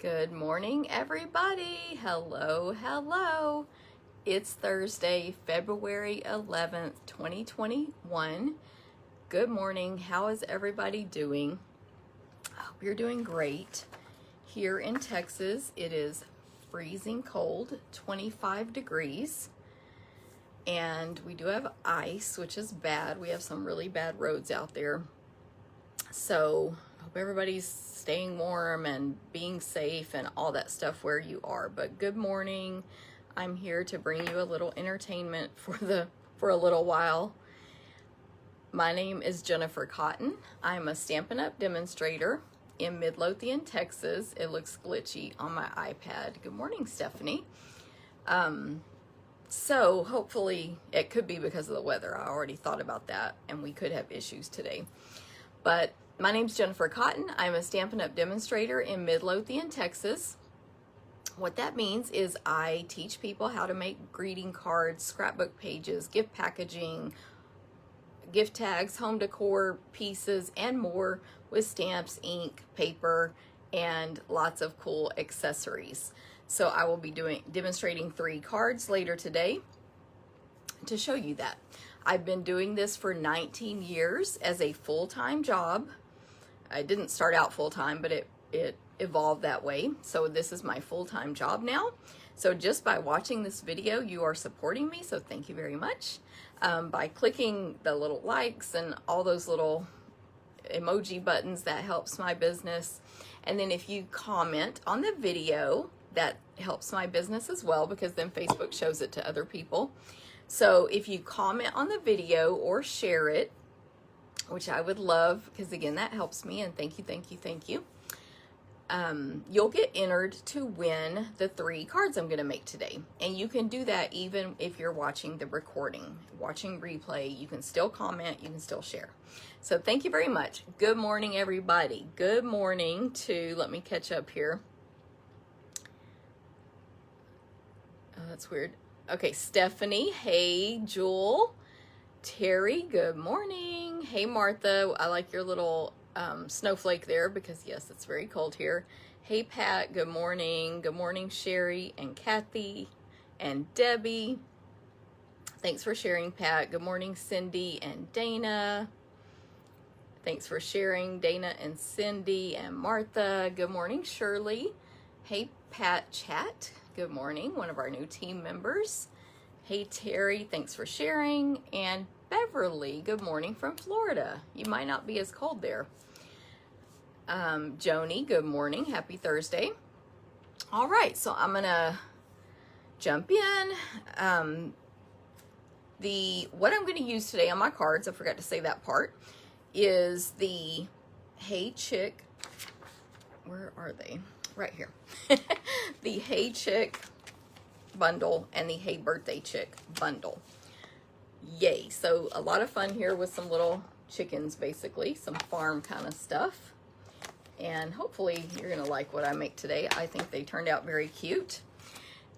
Good morning, everybody. Hello, hello. It's Thursday, February 11th, 2021. Good morning. How is everybody doing? I hope you're doing great. Here in Texas, it is freezing cold, 25 degrees. And we do have ice, which is bad. We have some really bad roads out there. So I hope everybody's staying warm and being safe and all that stuff where you are. But good morning. I'm here to bring you a little entertainment for a little while. My name is Jennifer Cotton. I'm a Stampin' Up! Demonstrator in Midlothian, Texas. It looks glitchy on my iPad. Good morning, Stephanie. So hopefully it could be because of the weather. I already thought about that and we could have issues today. But my name's Jennifer Cotton. I'm a Stampin' Up! Demonstrator in Midlothian, Texas. What that means is I teach people how to make greeting cards, scrapbook pages, gift packaging, gift tags, home decor pieces, and more with stamps, ink, paper, and lots of cool accessories. So I will be demonstrating 3 cards later today to show you that. I've been doing this for 19 years as a full-time job. I didn't start out full-time, but it evolved that way. So this is my full-time job now. So just by watching this video, you are supporting me. So thank you very much. By clicking the little likes and all those little emoji buttons, that helps my business. And then if you comment on the video, that helps my business as well, because then Facebook shows it to other people. So if you comment on the video or share it, which I would love, because again, that helps me, and thank you, thank you, thank you. You'll get entered to win the 3 cards I'm going to make today. And you can do that even if you're watching the recording, watching replay. You can still comment, you can still share. So thank you very much. Good morning, everybody. Good morning to, let me catch up here. Oh, that's weird. Okay, Stephanie. Hey, Jewel. Terry, good morning. Hey, Martha. I like your little snowflake there because, yes, it's very cold here. Hey, Pat. Good morning. Good morning, Sherry and Kathy and Debbie. Thanks for sharing, Pat. Good morning, Cindy and Dana. Thanks for sharing, Dana and Cindy and Martha. Good morning, Shirley. Hey, Pat Chat. Good morning, one of our new team members. Hey, Terry, thanks for sharing. And Beverly, good morning from Florida. You might not be as cold there. Joni, good morning. Happy Thursday. All right, so I'm going to jump in. What I'm going to use today on my cards, I forgot to say that part, is the Hey Chick. Where are they? Right here. The Hey Chick bundle and the Hey Birthday Chick bundle. Yay. So a lot of fun here with some little chickens, basically, some farm kind of stuff. And hopefully you're going to like what I make today. I think they turned out very cute.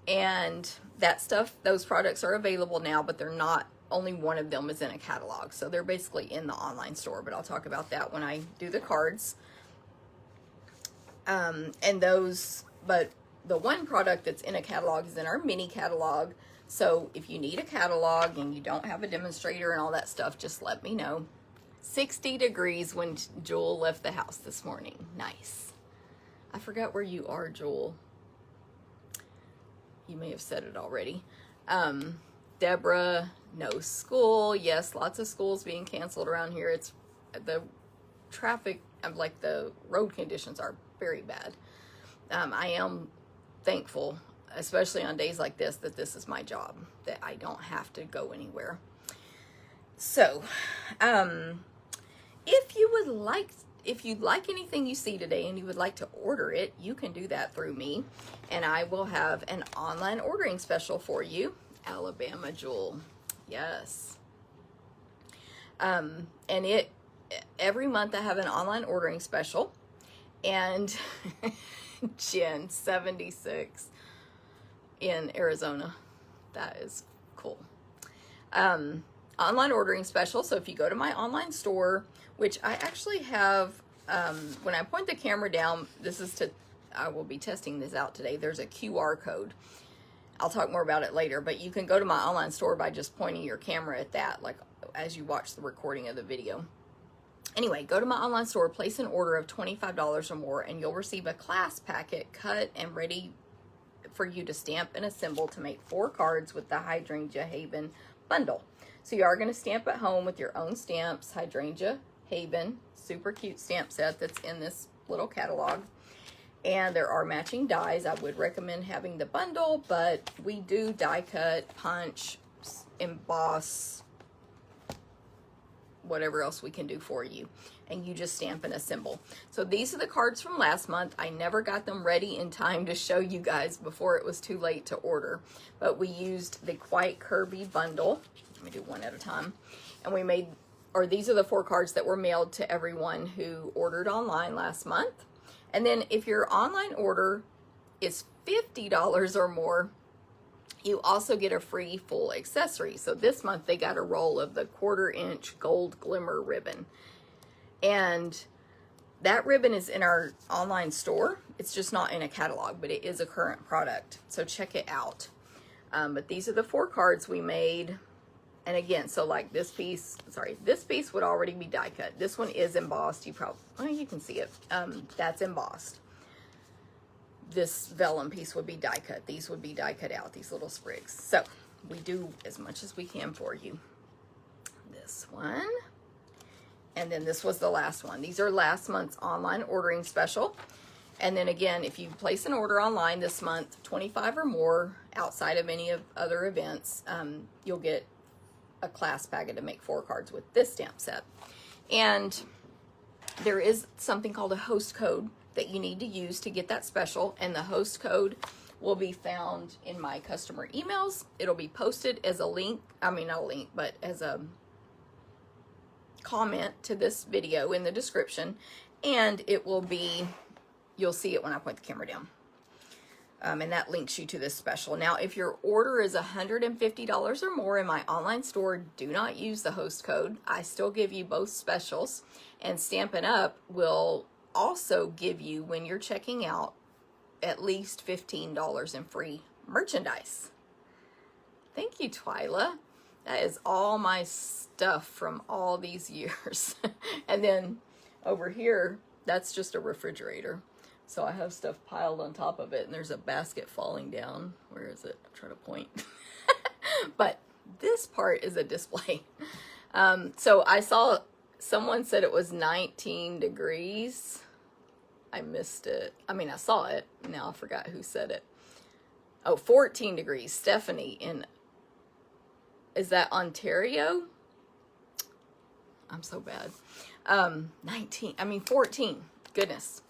And that stuff, those products are available now, but they're not, only one of them is in a catalog. So they're basically in the online store, but I'll talk about that when I do the cards. But the one product that's in a catalog is in our mini catalog. So if you need a catalog and you don't have a demonstrator and all that stuff, just let me know. 60 degrees when Jewel left the house this morning. Nice. I forgot where you are, Jewel. You may have said it already. Deborah, no school. Yes, lots of schools being canceled around here. It's the traffic, like the road conditions are very bad. I am thankful, especially on days like this, that this is my job, that I don't have to go anywhere. So, if you'd like anything you see today and you would like to order it, you can do that through me, and I will have an online ordering special for you. Alabama Jewel, yes. And every month I have an online ordering special, and Jen 76 in Arizona. That is cool. Online ordering special. So if you go to my online store, which I actually have, when I point the camera down, this is to I will be testing this out today. There's a QR code. I'll talk more about it later, but you can go to my online store by just pointing your camera at that, like as you watch the recording of the video. Anyway, go to my online store, place an order of $25 or more, and you'll receive a class packet cut and ready for you to stamp and assemble to make 4 cards with the Hydrangea Haven bundle. So you are going to stamp at home with your own stamps, Hydrangea Haven, super cute stamp set that's in this little catalog. And there are matching dies. I would recommend having the bundle, but we do die cut, punch, emboss, whatever else we can do for you. And you just stamp and assemble. So these are the cards from last month. I never got them ready in time to show you guys before it was too late to order. But we used the Quite Kirby bundle. Let me do one at a time. And we made, or these are the 4 cards that were mailed to everyone who ordered online last month. And then if your online order is $50 or more, you also get a free full accessory. So this month they got a roll of the 1/4-inch gold glimmer ribbon. And that ribbon is in our online store. It's just not in a catalog, but it is a current product. So check it out. But these are the 4 cards we made. And again, so like this piece, this piece would already be die cut. This one is embossed. You probably, well, you can see it. That's embossed. This vellum piece would be die cut. These would be die cut out, these little sprigs. So we do as much as we can for you. This one. And then this was the last one. These are last month's online ordering special. And then again, if you place an order online this month, 25 or more, outside of any of other events, you'll get a class packet to make 4 cards with this stamp set. And there is something called a host code that you need to use to get that special, and the host code will be found in my customer emails. It'll be posted as a link, I mean not a link, but as a comment to this video in the description, and it will be, you'll see it when I point the camera down. And that links you to this special. Now, if your order is $150 or more in my online store, do not use the host code. I still give you both specials. And Stampin' Up! Will also give you, when you're checking out, at least $15 in free merchandise. Thank you, Twyla. That is all my stuff from all these years. And then over here, that's just a refrigerator. So I have stuff piled on top of it, and there's a basket falling down. Where is it? I'm trying to point. But this part is a display. So I saw someone said it was 19 degrees. I missed it. I mean, I saw it. Now I forgot who said it. Oh, 14 degrees. Stephanie in, is that Ontario? I'm so bad. 14. Goodness.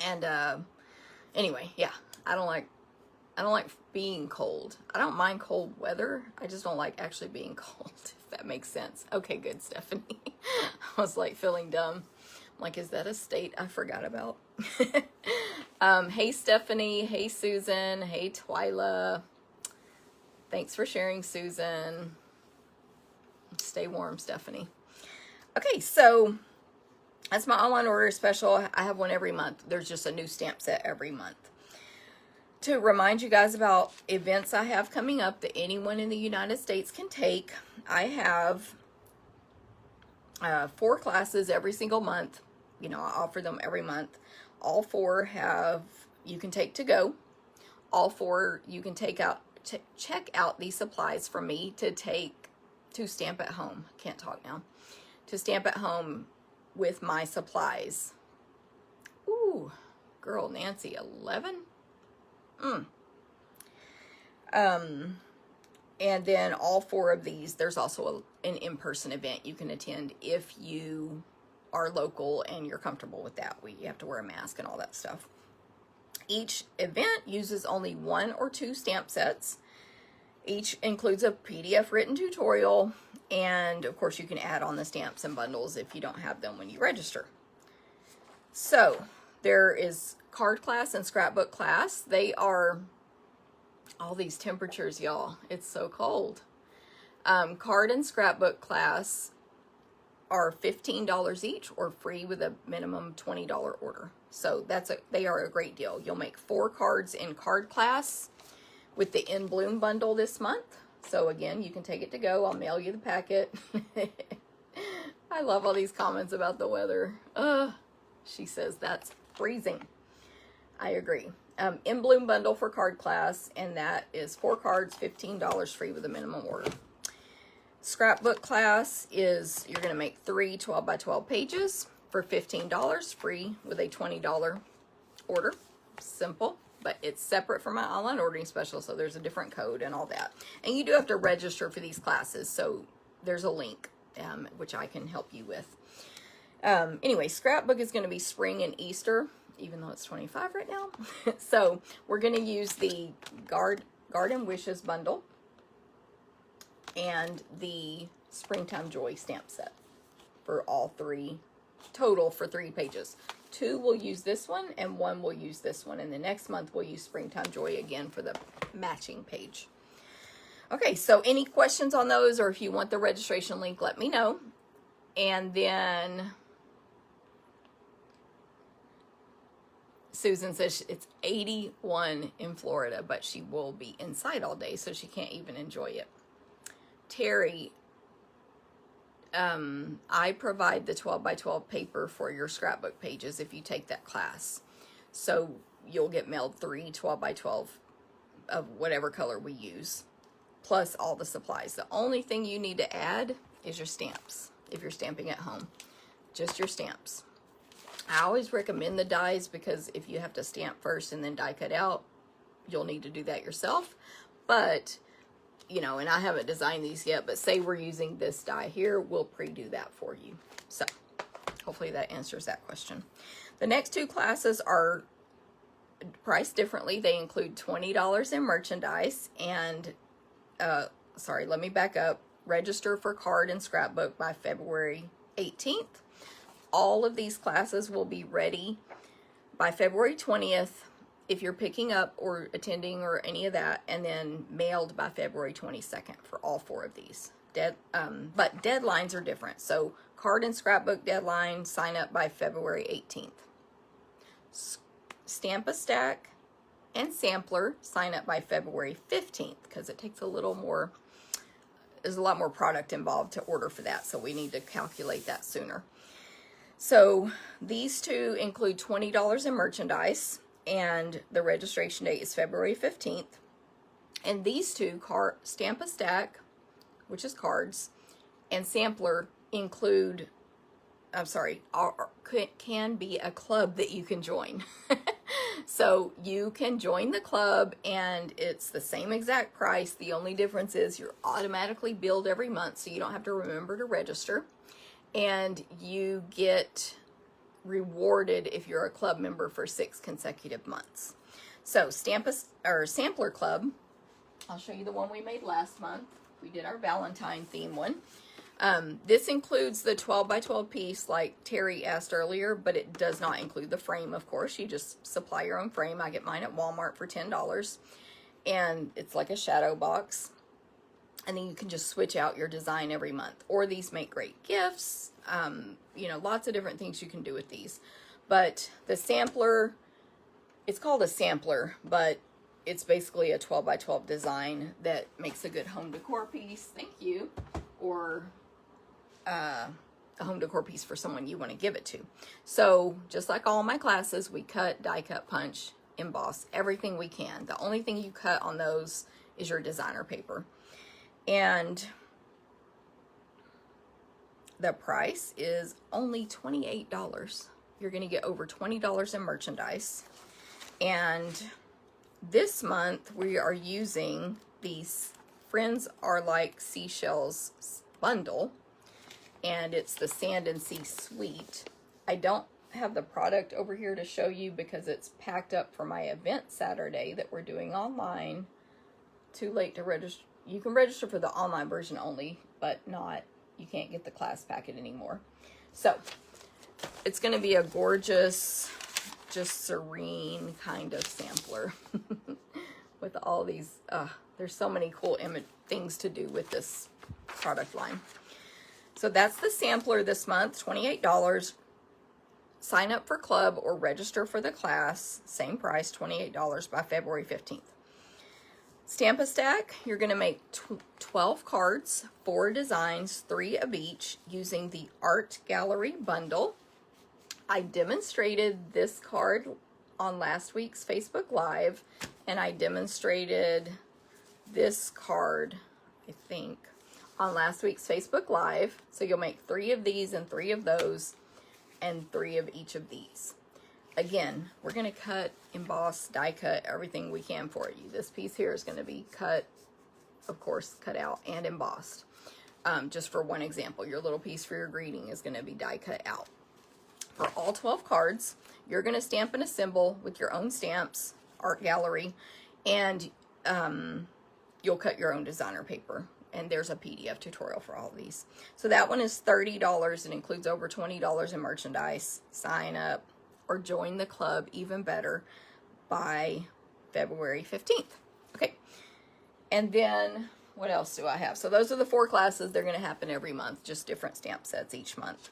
And anyway, yeah, I don't like being cold. I don't mind cold weather. I just don't like actually being cold, if that makes sense. Okay, good, Stephanie. I was like feeling dumb. I'm like, is that a state I forgot about? Hey, Stephanie. Hey, Susan. Hey, Twyla. Thanks for sharing, Susan. Stay warm, Stephanie. Okay, so that's my online order special. I have one every month. There's just a new stamp set every month. To remind you guys about events I have coming up that anyone in the United States can take, I have 4 classes every single month. You know, I offer them every month. All 4 you can take to go. All 4 you can take out, check out these supplies from me to stamp at home. Can't talk now. To stamp at home with my supplies. Ooh, girl, Nancy, 11? And then all 4 of these, there's also an in-person event you can attend if you are local and you're comfortable with that. You have to wear a mask and all that stuff. Each event uses only 1 or 2 stamp sets. Each includes a PDF written tutorial, and of course you can add on the stamps and bundles if you don't have them when you register. So there is card class and scrapbook class. They are all these temperatures, y'all. It's so cold. Card and scrapbook class are $15 each or free with a minimum $20 order. So they are a great deal. You'll make 4 cards in card class with the In Bloom bundle this month. So again, you can take it to go. I'll mail you the packet. I love all these comments about the weather. She says that's freezing. I agree. In Bloom bundle for card class, and that is 4 cards, $15 free with a minimum order. Scrapbook class is, you're going to make 3 12 by 12 pages for $15 free with a $20 order. Simple, but it's separate from my online ordering special, so there's a different code and all that. And you do have to register for these classes, so there's a link which I can help you with. Anyway, scrapbook is going to be spring and Easter, even though it's 25 right now. So we're going to use the Garden Wishes bundle and the Springtime Joy stamp set for all 3, total for 3 pages. 2 will use this one and 1 will use this one. And the next month we'll use Springtime Joy again for the matching page. Okay, so any questions on those, or if you want the registration link, let me know. And then Susan says it's 81 in Florida, but she will be inside all day, so she can't even enjoy it. Terry, I provide the 12 by 12 paper for your scrapbook pages if you take that class. So you'll get mailed 3 12 by 12 of whatever color we use, plus all the supplies. The only thing you need to add is your stamps if you're stamping at home. Just your stamps. I always recommend the dies because if you have to stamp first and then die cut out, you'll need to do that yourself. But, you know, and I haven't designed these yet, but say we're using this die here, we'll pre-do that for you. So hopefully that answers that question. The next 2 classes are priced differently. They include $20 in merchandise and, sorry, let me back up. Register for card and scrapbook by February 18th. All of these classes will be ready by February 20th if you're picking up or attending or any of that, and then mailed by February 22nd for all 4 of these. But deadlines are different. So card and scrapbook deadline, sign up by February 18th. Stamp a Stack and Sampler, sign up by February 15th because it takes a little more, there's a lot more product involved to order for that, so we need to calculate that sooner. So these 2 include $20 in merchandise, and the registration date is February 15th. And these 2, Stamp a Stack, which is cards, and Sampler include, can be a club that you can join. So you can join the club and it's the same exact price. The only difference is you're automatically billed every month, so you don't have to remember to register. And you get rewarded if you're a club member for 6 consecutive months. So Sampler Club, I'll show you the one we made last month. We did our Valentine theme one. This includes the 12 by 12 piece like Terry asked earlier, but it does not include the frame, of course. You just supply your own frame. I get mine at Walmart for $10. And it's like a shadow box. And then you can just switch out your design every month. Or these make great gifts. You know, lots of different things you can do with these. But the sampler, it's called a sampler, but it's basically a 12 by 12 design that makes a good home decor piece. Thank you. Or a home decor piece for someone you want to give it to. So just like all my classes, we cut, die cut, punch, emboss, everything we can. The only thing you cut on those is your designer paper. And the price is only $28. You're going to get over $20 in merchandise. And this month we are using these Friends Are Like Seashells bundle. And it's the Sand and Sea Suite. I don't have the product over here to show you because it's packed up for my event Saturday that we're doing online. Too late to register. You can register for the online version only, but you can't get the class packet anymore. So it's going to be a gorgeous, just serene kind of sampler with all these, there's so many cool things to do with this product line. So that's the sampler this month, $28. Sign up for club or register for the class, same price, $28 by February 15th. Stamp-A-Stack, you're going to make 12 cards, 4 designs, 3 of each, using the Art Gallery bundle. I demonstrated this card on last week's Facebook Live, and I demonstrated this card, I think, on last week's Facebook Live. So you'll make 3 of these and 3 of those and 3 of each of these. Again, we're going to cut, emboss, die cut everything we can for you. This piece here is going to be cut, of course, cut out and embossed. Just for one example, your little piece for your greeting is going to be die cut out. For all 12 cards, you're going to stamp and assemble with your own stamps, Art Gallery, and you'll cut your own designer paper. And there's a PDF tutorial for all of these. So that one is $30. It includes over $20 in merchandise. Sign up or join the club, even better, by February 15th. Okay. And then what else do I have? So those are the 4 classes. They're going to happen every month, just different stamp sets each month.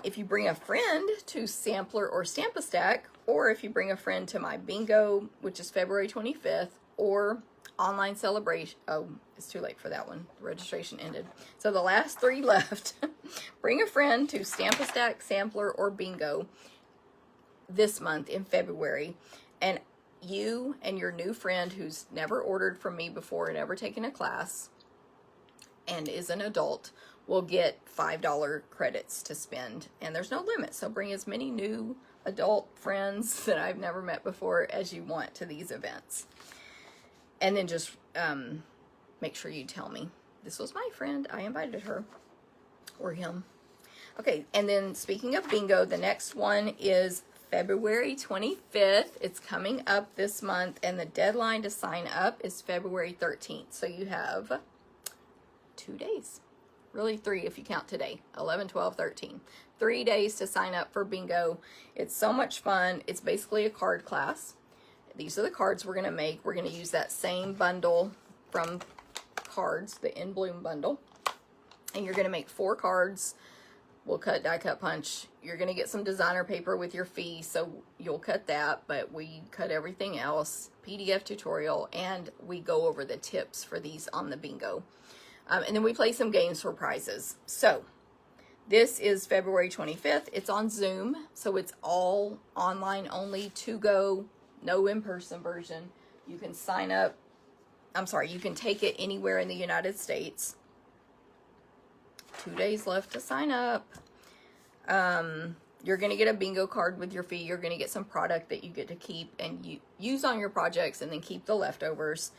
If you bring a friend to Sampler or Stamp-A-Stack, or if you bring a friend to my bingo, which is February 25th, or online celebration. Oh, it's too late for that one. The registration ended. So the last 3 left. Bring a friend to Stamp-A-Stack, Sampler, or bingo this month in February. And you and your new friend who's never ordered from me before and ever taken a class and is an adult will get $5 credits to spend. And there's no limit. So bring as many new adult friends that I've never met before as you want to these events. And then just make sure you tell me, this was my friend, I invited her or him. Okay, and then speaking of bingo, the next one is February 25th. It's coming up this month, and the deadline to sign up is February 13th. So you have 2 days. Really 3 if you count today. 11, 12, 13. 3 days to sign up for bingo. It's so much fun. It's basically a card class. These are the cards we're going to make. We're going to use that same bundle from cards, the In Bloom bundle. And you're going to make 4 cards. We'll cut, die, cut, punch. You're going to get some designer paper with your fee, so you'll cut that, but we cut everything else, PDF tutorial, and we go over the tips for these on the bingo. And then we play some games for prizes. So this is February 25th. It's on Zoom, so it's all online only, to go, no in-person version. You can sign up. You can take it anywhere in the United States. 2 days left to sign up. You're going to get a bingo card with your fee. You're going to get some product that you get to keep and you use on your projects, and then keep the leftovers.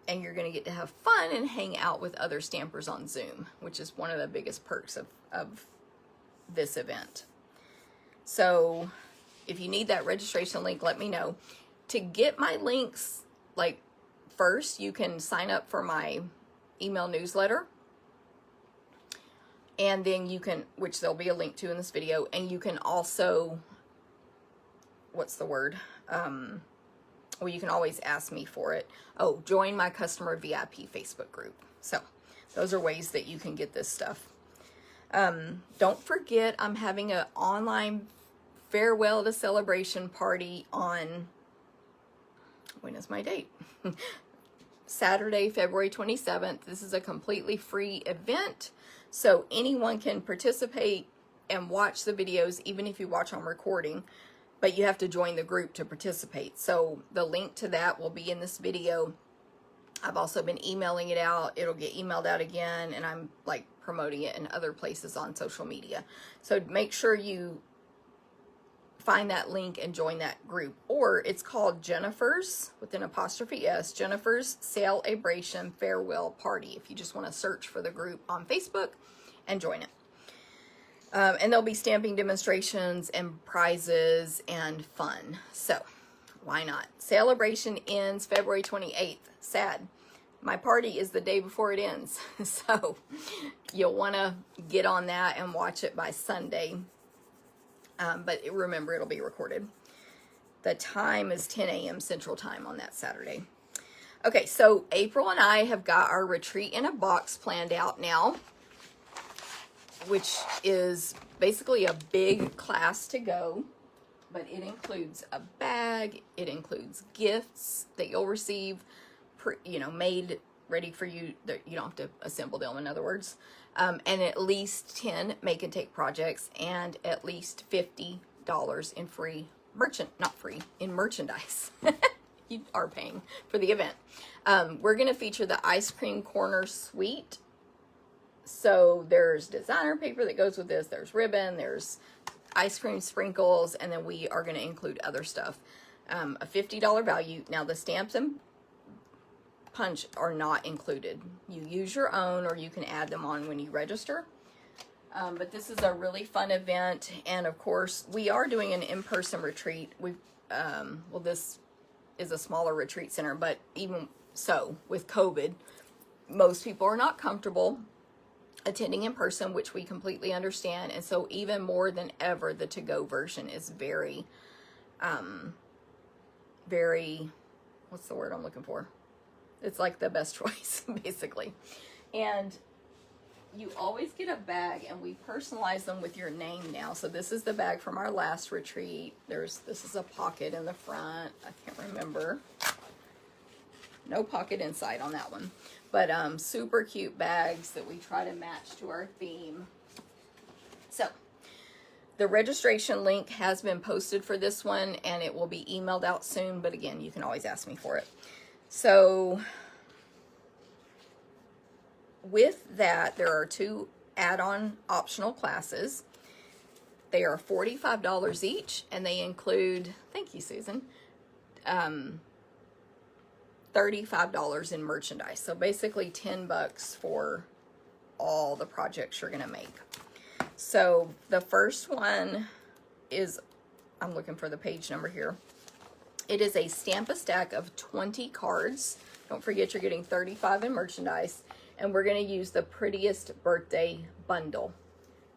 And you're going to get to have fun and hang out with other stampers on Zoom, which is one of the biggest perks of this event. So if you need that registration link, let me know. To get my links, like, first, you can sign up for my email newsletter. And then you can, which there'll be a link to in this video, and you can also, what's the word? Well, you can always ask me for it. Oh, join my customer VIP Facebook group. So those are ways that you can get this stuff. Don't forget, I'm having an online farewell to celebration party on, when is my date? Saturday, February 27th. This is a completely free event, so anyone can participate and watch the videos, even if you watch on recording, but you have to join the group to participate. So the link to that will be in this video. I've also been emailing it out. It'll get emailed out again, and I'm like promoting it in other places on social media. So make sure you find that link and join that group. Or it's called Jennifer's, with an apostrophe S, Jennifer's Celebration Farewell Party, if you just want to search for the group on Facebook and join it. And there'll be stamping demonstrations and prizes and fun. So why not? Celebration ends February 28th. Sad. My party is the day before it ends. So you'll want to get on that and watch it by Sunday. But remember, it'll be recorded. The time is 10 a.m. Central Time on that Saturday. Okay, so April and I have got our retreat in a box planned out now. which is basically a big class to go, but it includes a bag, it includes gifts that you'll receive, made ready for you, that you don't have to assemble them, in other words, and at least 10 make and take projects, and at least $50 in free in merchandise. You are paying for the event. We're going to feature the ice cream corner suite. So there's designer paper that goes with this, there's ribbon, there's ice cream sprinkles, and then we are going to include other stuff. A $50 value. Now the stamps and punch are not included. You use your own, or you can add them on when you register. But this is a really fun event, and of course we are doing an in-person retreat. This is a smaller retreat center, but even so, with COVID, most people are not comfortable attending in person, which we completely understand. And so even more than ever, the to-go version is very, what's the word I'm looking for? It's like the best choice, basically. And you always get a bag, and we personalize them with your name now. So this is the bag from our last retreat. This is a pocket in the front. I can't remember. No pocket inside on that one. But super cute bags that we try to match to our theme. So the registration link has been posted for this one, and it will be emailed out soon. But again, you can always ask me for it. So with that, there are 2 add-on optional classes. They are $45 each, and they include, thank you, Susan, $35 in merchandise. So basically $10 for all the projects you're going to make. So the first one is, I'm looking for the page number here. It is a Stamp a Stack of 20 cards. Don't forget you're getting 35 in merchandise. And we're going to use the Prettiest Birthday Bundle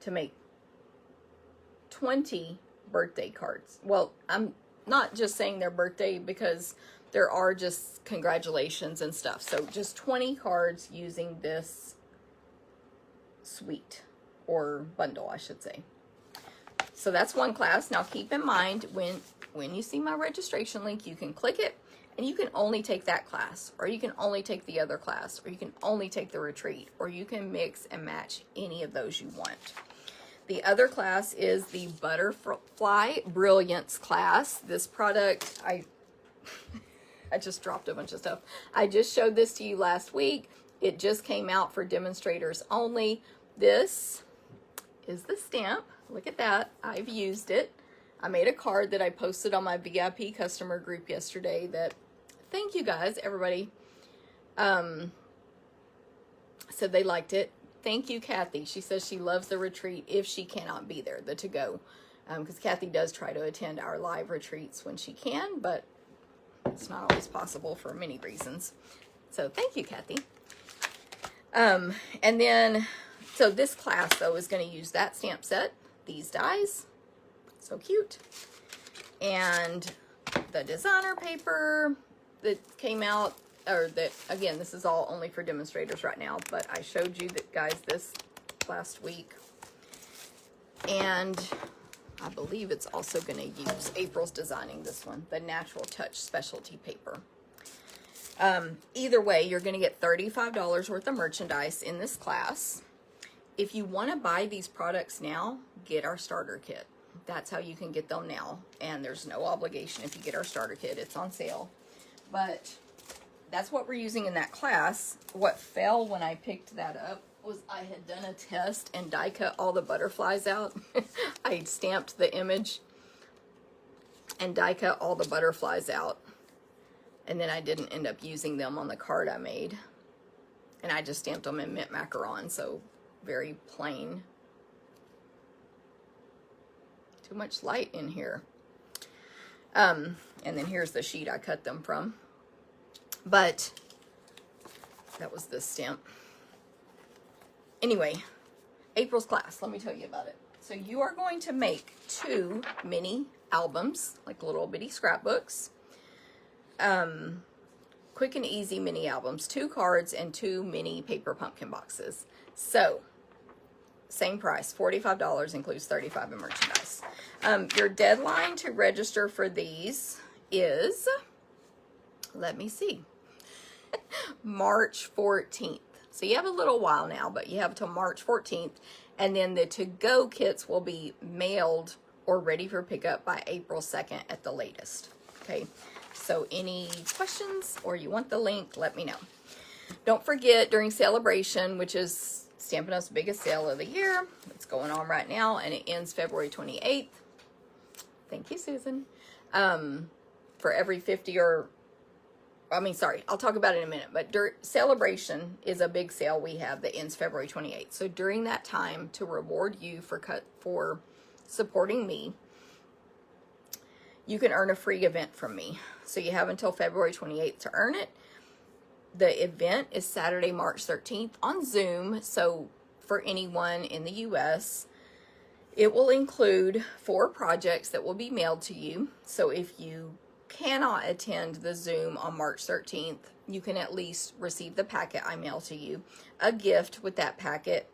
to make 20 birthday cards. Well, I'm not just saying their birthday, because there are just congratulations and stuff. So just 20 cards using this suite, or bundle, I should say. So that's one class. Now keep in mind, when you see my registration link, you can click it, and you can only take that class, or you can only take the other class, or you can only take the retreat, or you can mix and match any of those you want. The other class is the Butterfly Brilliance class. This product, I just dropped a bunch of stuff. I just showed this to you last week. It just came out for demonstrators only. This is the stamp. Look at that. I've used it. I made a card that I posted on my VIP customer group yesterday that, thank you guys, everybody, said they liked it. Thank you, Kathy. She says she loves the retreat if she cannot be there, the to-go. Because Kathy does try to attend our live retreats when she can, but it's not always possible for many reasons. So thank you, Kathy. And then, so this class, though, is going to use that stamp set, these dies, so cute, and the designer paper that came out, or that, again, this is all only for demonstrators right now, but I showed you that, guys, this last week. And I believe it's also going to use, April's designing this one, the Natural Touch specialty paper. Either way, you're going to get $35 worth of merchandise in this class. If you want to buy these products now, get our starter kit. That's how you can get them now. And there's no obligation if you get our starter kit. It's on sale. But that's what we're using in that class. What fell when I picked that up was I had done a test and die cut all the butterflies out. I stamped the image and die cut all the butterflies out. And then I didn't end up using them on the card I made. And I just stamped them in mint macaron, so very plain. Too much light in here. And then here's the sheet I cut them from. But that was this stamp. Anyway, April's class, let me tell you about it. So you are going to make 2 mini albums, like little bitty scrapbooks. Quick and easy mini albums, 2 cards and 2 mini paper pumpkin boxes. So same price, $45, includes 35 in merchandise. Your deadline to register for these is, let me see, March 14th. So you have a little while now, but you have till March 14th. And then the to-go kits will be mailed or ready for pickup by April 2nd at the latest. Okay, so any questions or you want the link, let me know. Don't forget, during Celebration, which is Stampin' Up's biggest sale of the year, it's going on right now, and it ends February 28th. Thank you, Susan. For every 50 or, I'll talk about it in a minute, but Celebration is a big sale we have that ends February 28th. So during that time, to reward you for supporting me, you can earn a free event from me. So you have until February 28th to earn it. The event is Saturday, March 13th on Zoom. So for anyone in the U.S., it will include 4 projects that will be mailed to you. So if you cannot attend the Zoom on March 13th, you can at least receive the packet I mail to you, a gift with that packet.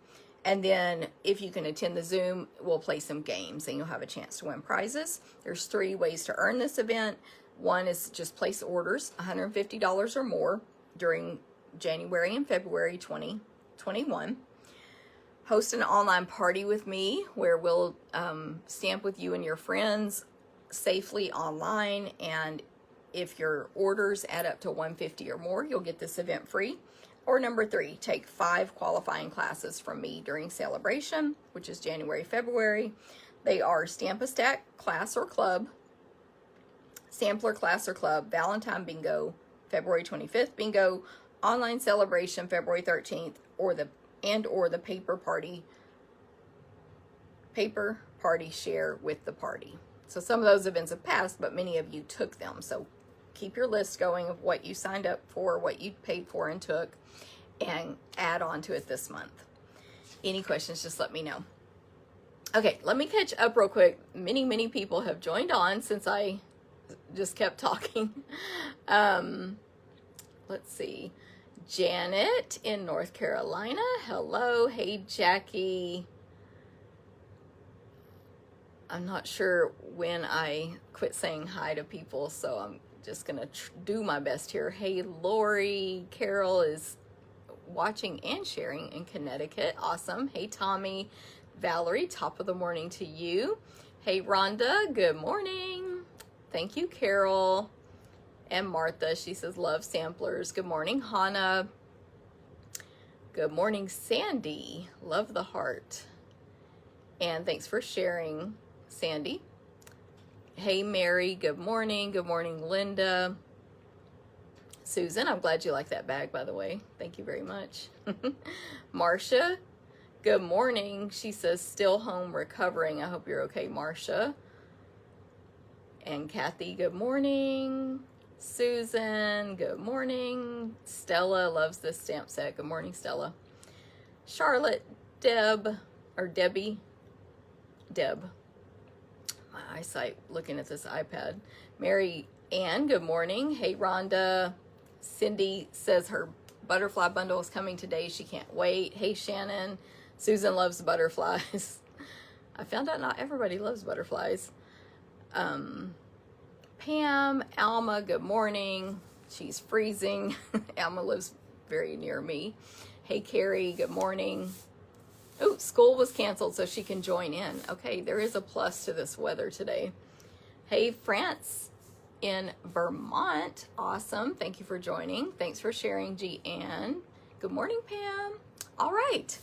And then if you can attend the Zoom, we'll play some games and you'll have a chance to win prizes. There's 3 ways to earn this event. One is just place orders, $150 or more during January and February 2021. Host an online party with me where we'll stamp with you and your friends safely online. And if your orders add up to $150 or more, you'll get this event free. Or number 3, take 5 qualifying classes from me during Celebration, which is January, February. They are Stamp-A-Stack class or club, Sampler class or club, Valentine Bingo, February 25th Bingo, Online Celebration, February 13th, or the paper party share with the party. So some of those events have passed, but many of you took them. So keep your list going of what you signed up for, what you paid for and took, and add on to it this month. Any questions, just let me know. Okay, let me catch up real quick. Many people have joined on since I just kept talking. Let's see. Janet in North Carolina. Hello. Hey, Jackie. I'm not sure when I quit saying hi to people, so I'm just going to do my best here. Hey, Lori. Carol is watching and sharing in Connecticut. Awesome. Hey, Tommy. Valerie, top of the morning to you. Hey, Rhonda. Good morning. Thank you, Carol. And Martha, she says, love samplers. Good morning, Hannah. Good morning, Sandy. Love the heart. And thanks for sharing, Sandy. Hey, Mary. Good morning. Good morning, Linda. Susan, I'm glad you like that bag, by the way. Thank you very much. Marcia, good morning. She says, still home recovering. I hope you're okay, Marcia. And Kathy, good morning. Susan, good morning. Stella loves this stamp set. Good morning, Stella. Charlotte, Deb. My eyesight looking at this iPad. Mary Ann, good morning. Hey, Rhonda. Cindy says her butterfly bundle is coming today. She can't wait. Hey, Shannon. Susan loves butterflies. I found out not everybody loves butterflies. Pam, Alma, good morning. She's freezing. Alma lives very near me. Hey, Carrie, good morning. Oh, school was canceled, so she can join in. Okay, there is a plus to this weather today. Hey, France in Vermont. Awesome. Thank you for joining. Thanks for sharing, G-Ann. Good morning, Pam. All right.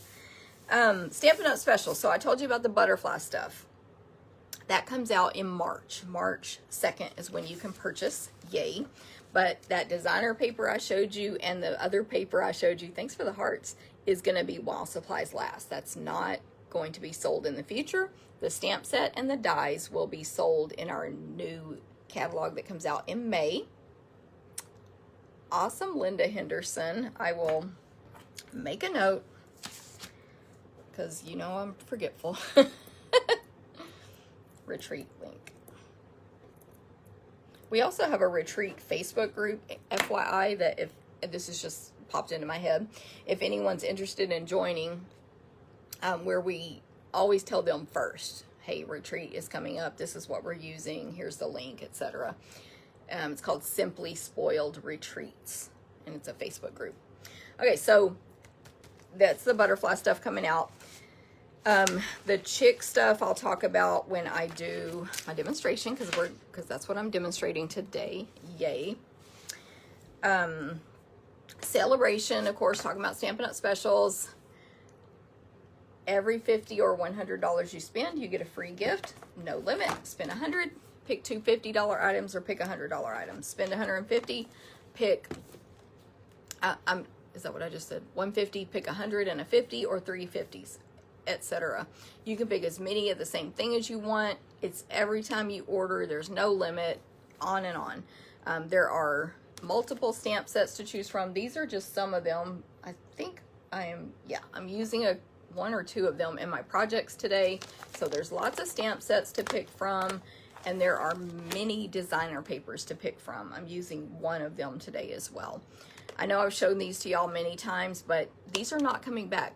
Stampin' Up! Special. So I told you about the butterfly stuff. That comes out in March. March 2nd is when you can purchase. Yay. But that designer paper I showed you and the other paper I showed you, thanks for the hearts, is going to be while supplies last. That's not going to be sold in the future. The stamp set and the dies will be sold in our new catalog that comes out in May. Awesome, Linda Henderson. I will make a note because you know I'm forgetful. Retreat link. We also have a retreat Facebook group, FYI, that if this is just popped into my head, if anyone's interested in joining, where we always tell them first, hey, retreat is coming up. This is what we're using. Here's the link, etc. It's called Simply Spoiled Retreats, and it's a Facebook group. Okay, so that's the butterfly stuff coming out. The chick stuff I'll talk about when I do my demonstration, because that's what I'm demonstrating today. Yay. Celebration, of course, talking about Stampin' Up! Specials. Every $50 or $100 you spend, you get a free gift. No limit. Spend $100, pick two $50 items, or pick $100 items. Spend $150, pick, is that what I just said? $150, pick $100 and a $50, or three $50s, etc. You can pick as many of the same thing as you want. It's every time you order. There's no limit, on and on. There are multiple stamp sets to choose from. These are just some of them. I think I'm using one or two of them in my projects today. So there's lots of stamp sets to pick from, and there are many designer papers to pick from. I'm using one of them today as well. I know I've shown these to y'all many times, but these are not coming back.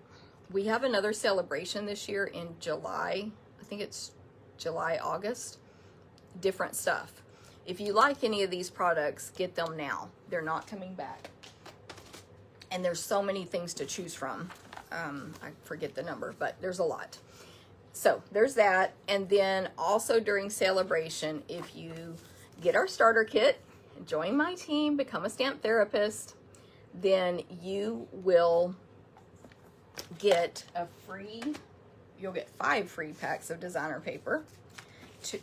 We have another celebration this year in July. I think it's July, August. Different stuff. If you like any of these products, get them now. They're not coming back. And there's so many things to choose from. I forget the number, but there's a lot. So there's that. And then also during celebration, if you get our starter kit, join my team, become a stamp therapist, then you will get you'll get 5 free packs of designer paper,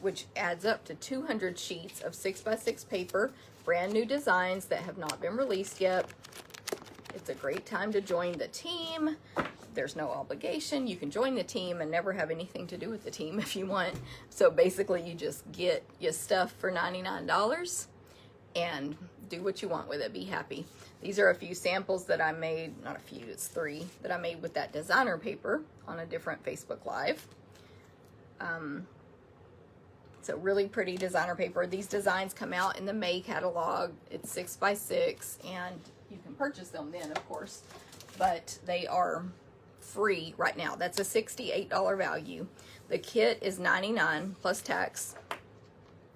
which adds up to 200 sheets of 6x6 paper, brand new designs that have not been released yet. It's a great time to join the team. There's no obligation. You can join the team and never have anything to do with the team if you want. So basically you just get your stuff for $99 and do what you want with it. Be happy. These are a few samples that I made, not a few, it's 3 that I made with that designer paper on a different Facebook Live. So really pretty designer paper. These designs come out in the May catalog. It's 6x6, and you can purchase them then, of course, but they are free right now. That's a $68 value. The kit is $99 plus tax.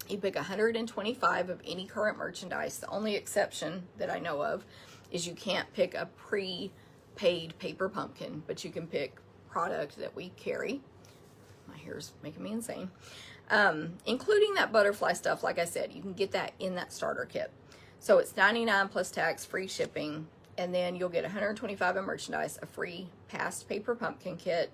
You pick 125 of any current merchandise. The only exception that I know of is you can't pick a pre-paid paper pumpkin, but you can pick product that we carry. My hair's making me insane. Including that butterfly stuff, like I said, you can get that in that starter kit. So it's $99 plus tax, free shipping, and then you'll get 125 of merchandise, a free past paper pumpkin kit,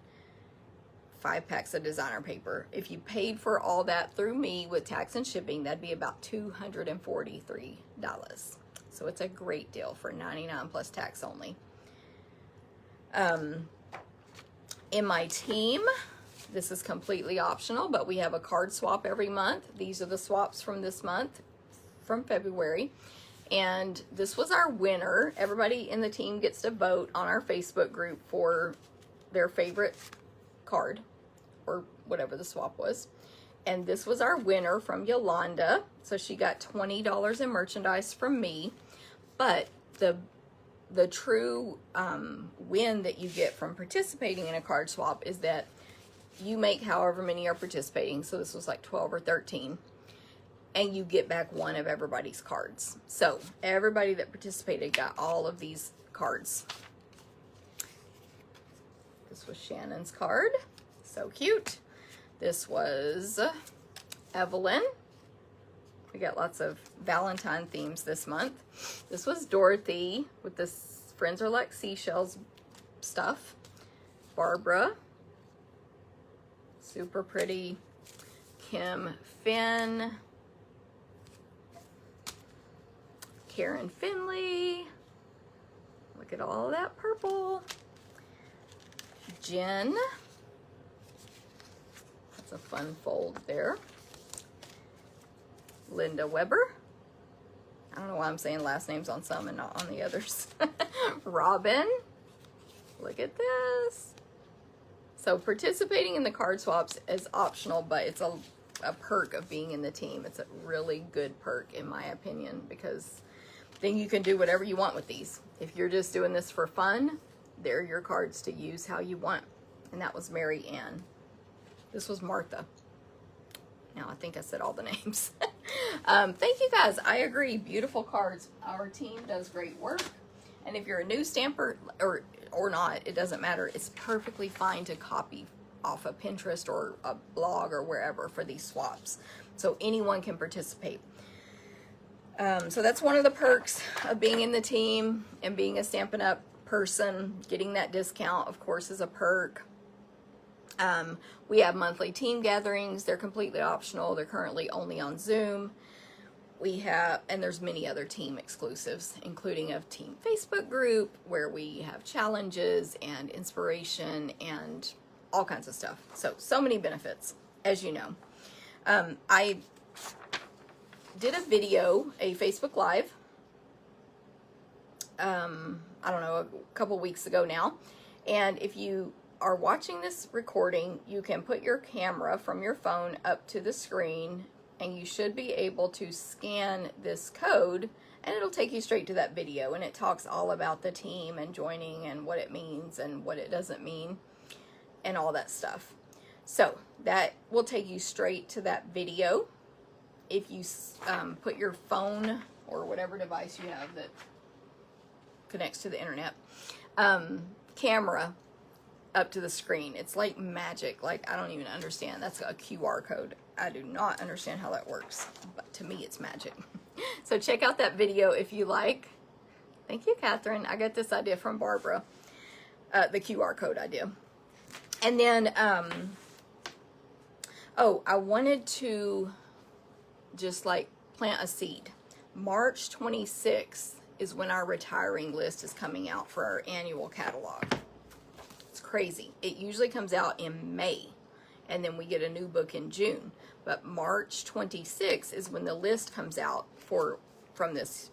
5 packs of designer paper. If you paid for all that through me with tax and shipping, that'd be about $243. So it's a great deal for $99 plus tax only. In my team, this is completely optional, but we have a card swap every month. These are the swaps from this month, from February. And this was our winner. Everybody in the team gets to vote on our Facebook group for their favorite card, or whatever the swap was. And this was our winner from Yolanda. So she got $20 in merchandise from me. But the true win that you get from participating in a card swap is that you make however many are participating. So this was like 12 or 13. And you get back one of everybody's cards. So everybody that participated got all of these cards. This was Shannon's card. So cute. This was Evelyn. We got lots of Valentine themes this month. This was Dorothy with this Friends Are Like Seashells stuff. Barbara. Super pretty. Kim Finn. Karen Finley. Look at all that purple. Jen. That's a fun fold there. Linda Weber. I don't know why I'm saying last names on some and not on the others. Robin. Look at this. So participating in the card swaps is optional, but it's a perk of being in the team. It's a really good perk in my opinion, because then you can do whatever you want with these. If you're just doing this for fun, they're your cards to use how you want. and that was Mary Ann. This was Martha. Now I think I said all the names. Thank you guys. I agree. Beautiful cards. Our team does great work. And if you're a new stamper or not, it doesn't matter. It's perfectly fine to copy off of Pinterest or a blog or wherever for these swaps. So anyone can participate. So that's one of the perks of being in the team and being a Stampin' Up! Person. Getting that discount, of course, is a perk. We have monthly team gatherings. They're completely optional. They're currently only on Zoom. And there's many other team exclusives, including a team Facebook group where we have challenges and inspiration and all kinds of stuff. So many benefits, as you know. I did a video, a Facebook Live, I don't know, a couple weeks ago now. And if you are watching this recording, you can put your camera from your phone up to the screen and you should be able to scan this code and it'll take you straight to that video, and it talks all about the team and joining and what it means and what it doesn't mean and all that stuff. So that will take you straight to that video. If you put your phone or whatever device you have that connects to the internet, camera up to the screen. It's like magic. Like, I don't even understand. That's a QR code. I do not understand how that works, but to me it's magic. So check out that video if you like. Thank you, Catherine. I got this idea from Barbara, the QR code idea. And then, oh, I wanted to just like plant a seed. March 26th is when our retiring list is coming out for our annual catalog. It's crazy. It usually comes out in May, and then we get a new book in June. But March 26th is when the list comes out from this,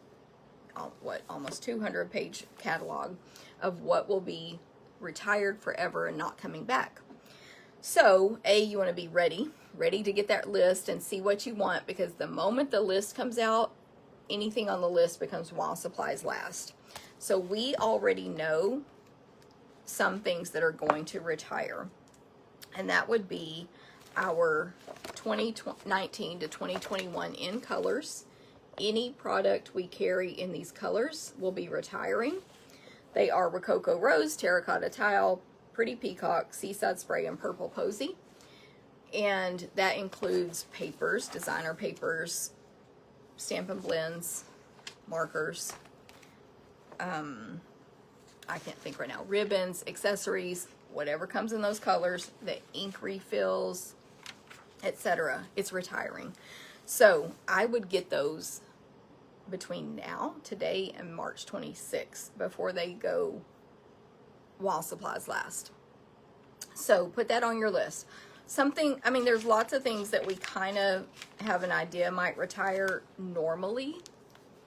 almost 200-page catalog of what will be retired forever and not coming back. So, you want to be ready to get that list and see what you want, because the moment the list comes out, anything on the list becomes while supplies last. So we already know some things that are going to retire, and that would be our 2019 to 2021 in colors. Any product we carry in these colors will be retiring. They are Rococo Rose, Terracotta Tile, Pretty Peacock, Seaside Spray, and Purple Posy. And that includes papers, designer papers, Stampin' Blends, markers, I can't think right now, ribbons, accessories, whatever comes in those colors, the ink refills, etc. It's retiring. So I would get those between now, today, and March 26th before they go while supplies last. So put that on your list. Something, I mean, there's lots of things that we kind of have an idea might retire normally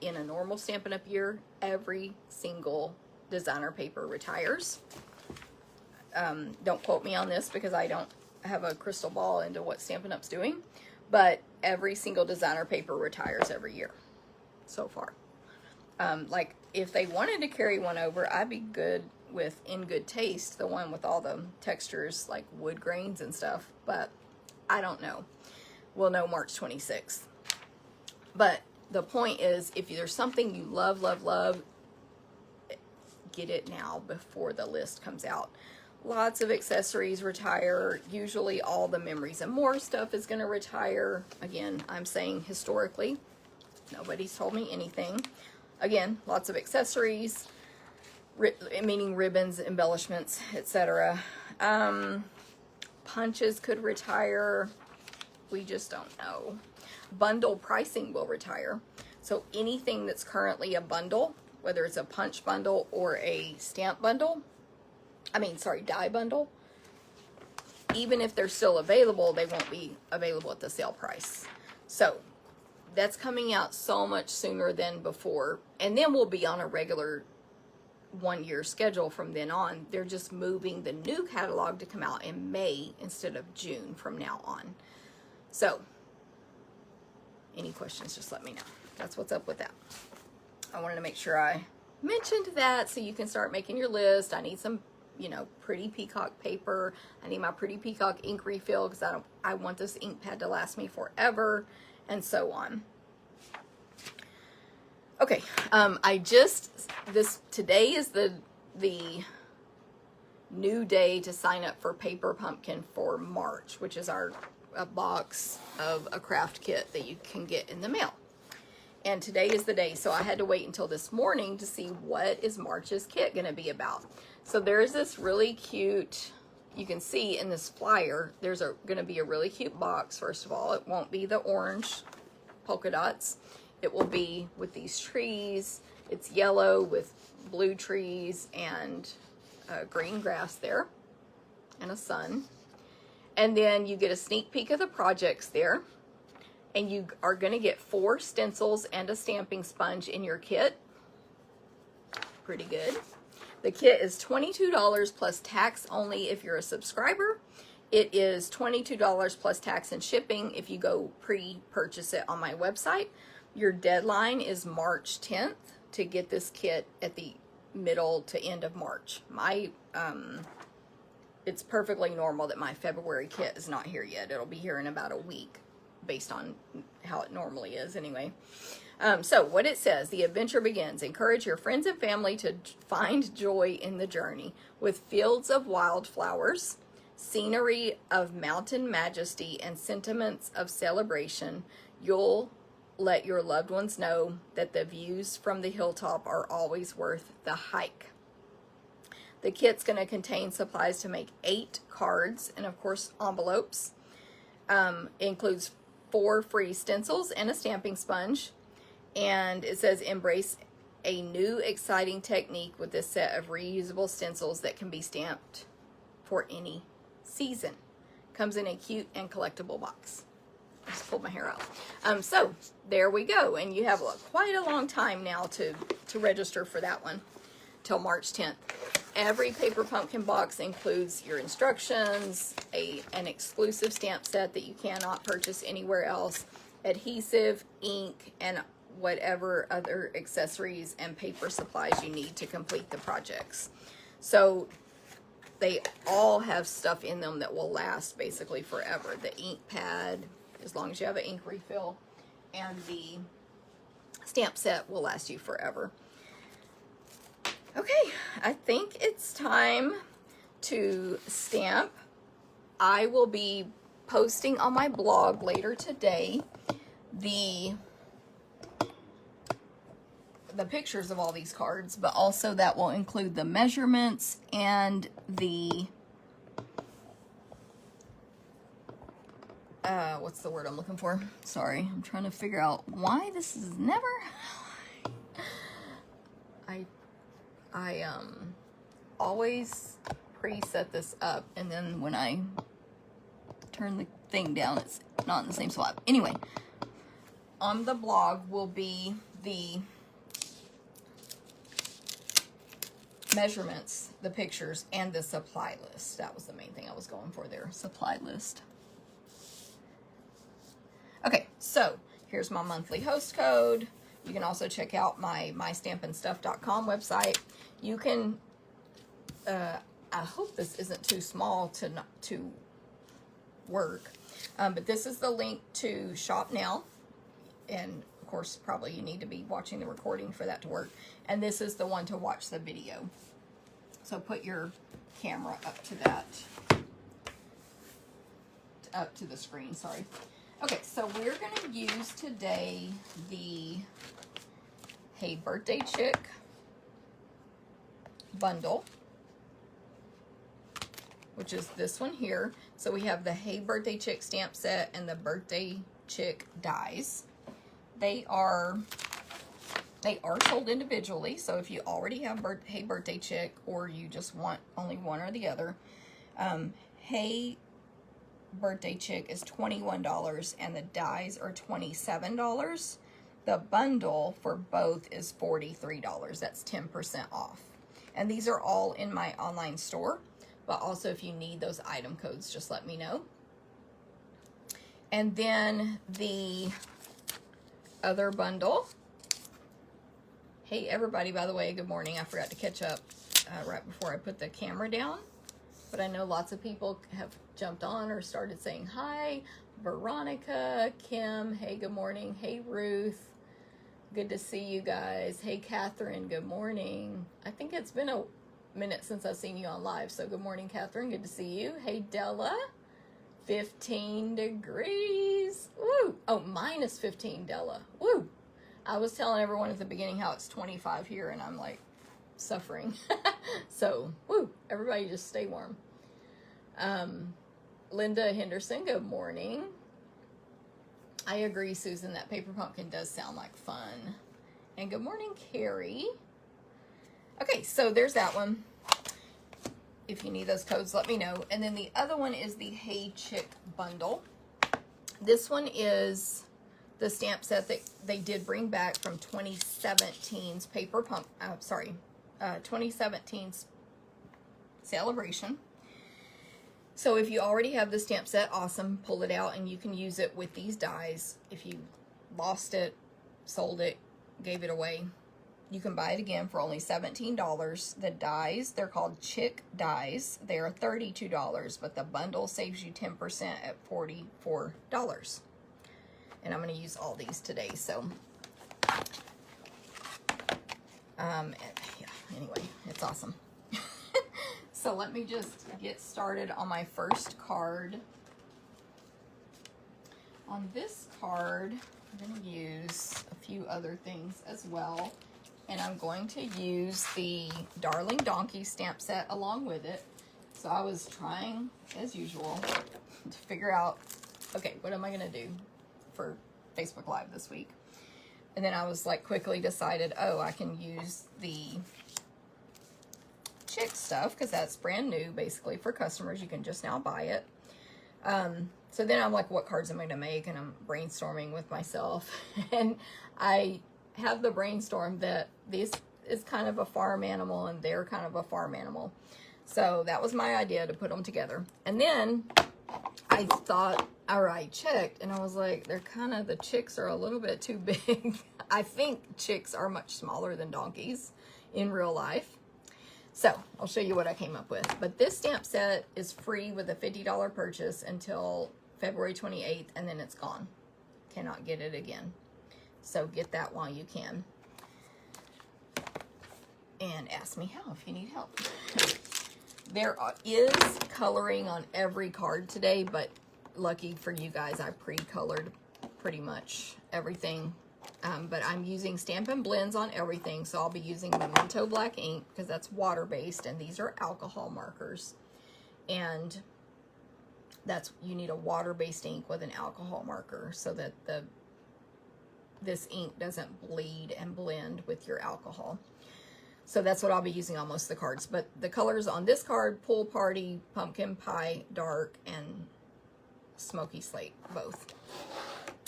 in a normal Stampin' Up! Year. Every single designer paper retires. Don't quote me on this because I don't have a crystal ball into what Stampin' Up's doing, but every single designer paper retires every year so far. Like, if they wanted to carry one over, I'd be good with In Good Taste, the one with all the textures like wood grains and stuff, but I don't know. We'll know March 26th. But the point is, if there's something you love, get it now before the list comes out. Lots of accessories retire. Usually all the Memories and More stuff is going to retire. Again, I'm saying historically. Nobody's told me anything. Again, lots of accessories, meaning ribbons, embellishments, etc. Punches could retire. We just don't know. Bundle pricing will retire. So anything that's currently a bundle, whether it's a punch bundle or a stamp bundle, die bundle, even if they're still available, they won't be available at the sale price. So that's coming out so much sooner than before. And then we'll be on a regular 1-year schedule from then on. They're just moving the new catalog to come out in May instead of June from now on. So any questions, just let me know. That's what's up with that. I wanted to make sure I mentioned that so you can start making your list. I need some you know, pretty peacock paper. I need my pretty peacock ink refill because I want this ink pad to last me forever, and so on. Okay, today is the new day to sign up for Paper Pumpkin for March, which is a box of a craft kit that you can get in the mail. And today is the day, so I had to wait until this morning to see what is March's kit going to be about. So there's this really cute, you can see in this flyer, there's going to be a really cute box. First of all, it won't be the orange polka dots. It will be with these trees. It's yellow with blue trees and green grass there and a sun. And then you get a sneak peek of the projects there. And you are going to get 4 stencils and a stamping sponge in your kit. Pretty good. The kit is $22 plus tax only if you're a subscriber. It is $22 plus tax and shipping if you go pre-purchase it on my website. Your deadline is March 10th to get this kit at the middle to end of March. It's perfectly normal that my February kit is not here yet. It'll be here in about a week based on how it normally is anyway. So what it says, the adventure begins. Encourage your friends and family to find joy in the journey with fields of wildflowers, scenery of mountain majesty, and sentiments of celebration. You'll let your loved ones know that the views from the hilltop are always worth the hike. The kit's going to contain supplies to make 8 cards and, of course, envelopes. It includes 4 free stencils and a stamping sponge. And it says, embrace a new exciting technique with this set of reusable stencils that can be stamped for any season. Comes in a cute and collectible box. I just pulled my hair out. So there we go. And you have quite a long time now to register for that one till March 10th. Every Paper Pumpkin box includes your instructions, an exclusive stamp set that you cannot purchase anywhere else, adhesive, ink, and whatever other accessories and paper supplies you need to complete the projects. So they all have stuff in them that will last basically forever. The ink pad, as long as you have an ink refill, and the stamp set will last you forever. Okay, I think it's time to stamp. I will be posting on my blog later today the pictures of all these cards, but also that will include the measurements and the what's the word I'm looking for? Sorry, I'm trying to figure out why this is never I always preset this up, and then when I turn the thing down, it's not in the same spot. Anyway, on the blog will be the measurements, the pictures, and the supply list. That was the main thing I was going for there, supply list. Okay, so here's my monthly host code. You can also check out my mystampandstuff.com website. You can, I hope this isn't too small to work, but this is the link to Shop Now. And of course, probably you need to be watching the recording for that to work. And this is the one to watch the video. So put your camera up to that, up to the screen, sorry. Okay, so we're gonna use today the Hey Birthday Chick bundle, which is this one here. So we have the Hey Birthday Chick stamp set and the Birthday Chick dies. They are sold individually, so if you already have Hey Birthday Chick or you just want only one or the other, Hey Birthday Chick is $21 and the dies are $27. The bundle for both is $43. That's 10% off. And these are all in my online store, but also if you need those item codes, just let me know. And then the other bundle. Hey everybody, by the way, good morning. I forgot to catch up. right before I put the camera down. But I know lots of people have jumped on or started saying hi. Veronica, Kim, hey, good morning. Hey, Ruth, good to see you guys. Hey, Catherine, good morning. I think it's been a minute since I've seen you on live, so good morning, Catherine, good to see you. Hey, Della, 15 degrees. Woo! Oh, minus 15, Della. Woo! I was telling everyone at the beginning how it's 25 here, and I'm like suffering. So, woo! Everybody just stay warm. Linda Henderson, good morning. I agree, Susan, that paper pumpkin does sound like fun. And good morning, Carrie. Okay, so there's that one. If you need those codes, let me know. And then the other one is the Hey Chick bundle. This one is the stamp set that they did bring back from 2017's 2017's celebration. So if you already have the stamp set, awesome, pull it out and you can use it with these dies. If you lost it, sold it, gave it away, you can buy it again for only $17. The dies, they're called Chick dies. They are $32, but the bundle saves you 10% at $44. And I'm going to use all these today, so yeah, anyway, it's awesome. So let me just get started on my first card. On this card, I'm going to use a few other things as well. And I'm going to use the Darling Donkey stamp set along with it. So I was trying, as usual, to figure out, okay, what am I going to do for Facebook Live this week? And then I was like quickly decided, oh, I can use the Chick stuff because that's brand new basically for customers. You can just now buy it. So then I'm like, what cards am I going to make? And I'm brainstorming with myself. And I have the brainstorm that this is kind of a farm animal and they're kind of a farm animal. So that was my idea to put them together. And then I thought, all right, checked. And I was like, they're kind of, the chicks are a little bit too big. I think chicks are much smaller than donkeys in real life. So I'll show you what I came up with. But this stamp set is free with a $50 purchase until February 28th, and then it's gone. Cannot get it again. So get that while you can. And ask me how if you need help. There is coloring on every card today, but lucky for you guys, I pre-colored pretty much everything. But I'm using Stampin' Blends on everything, so I'll be using Memento Black ink because that's water-based, and these are alcohol markers. And that's, you need a water-based ink with an alcohol marker so that this ink doesn't bleed and blend with your alcohol. So that's what I'll be using on most of the cards. But the colors on this card, Pool Party, Pumpkin Pie, Dark, and Smoky Slate, both.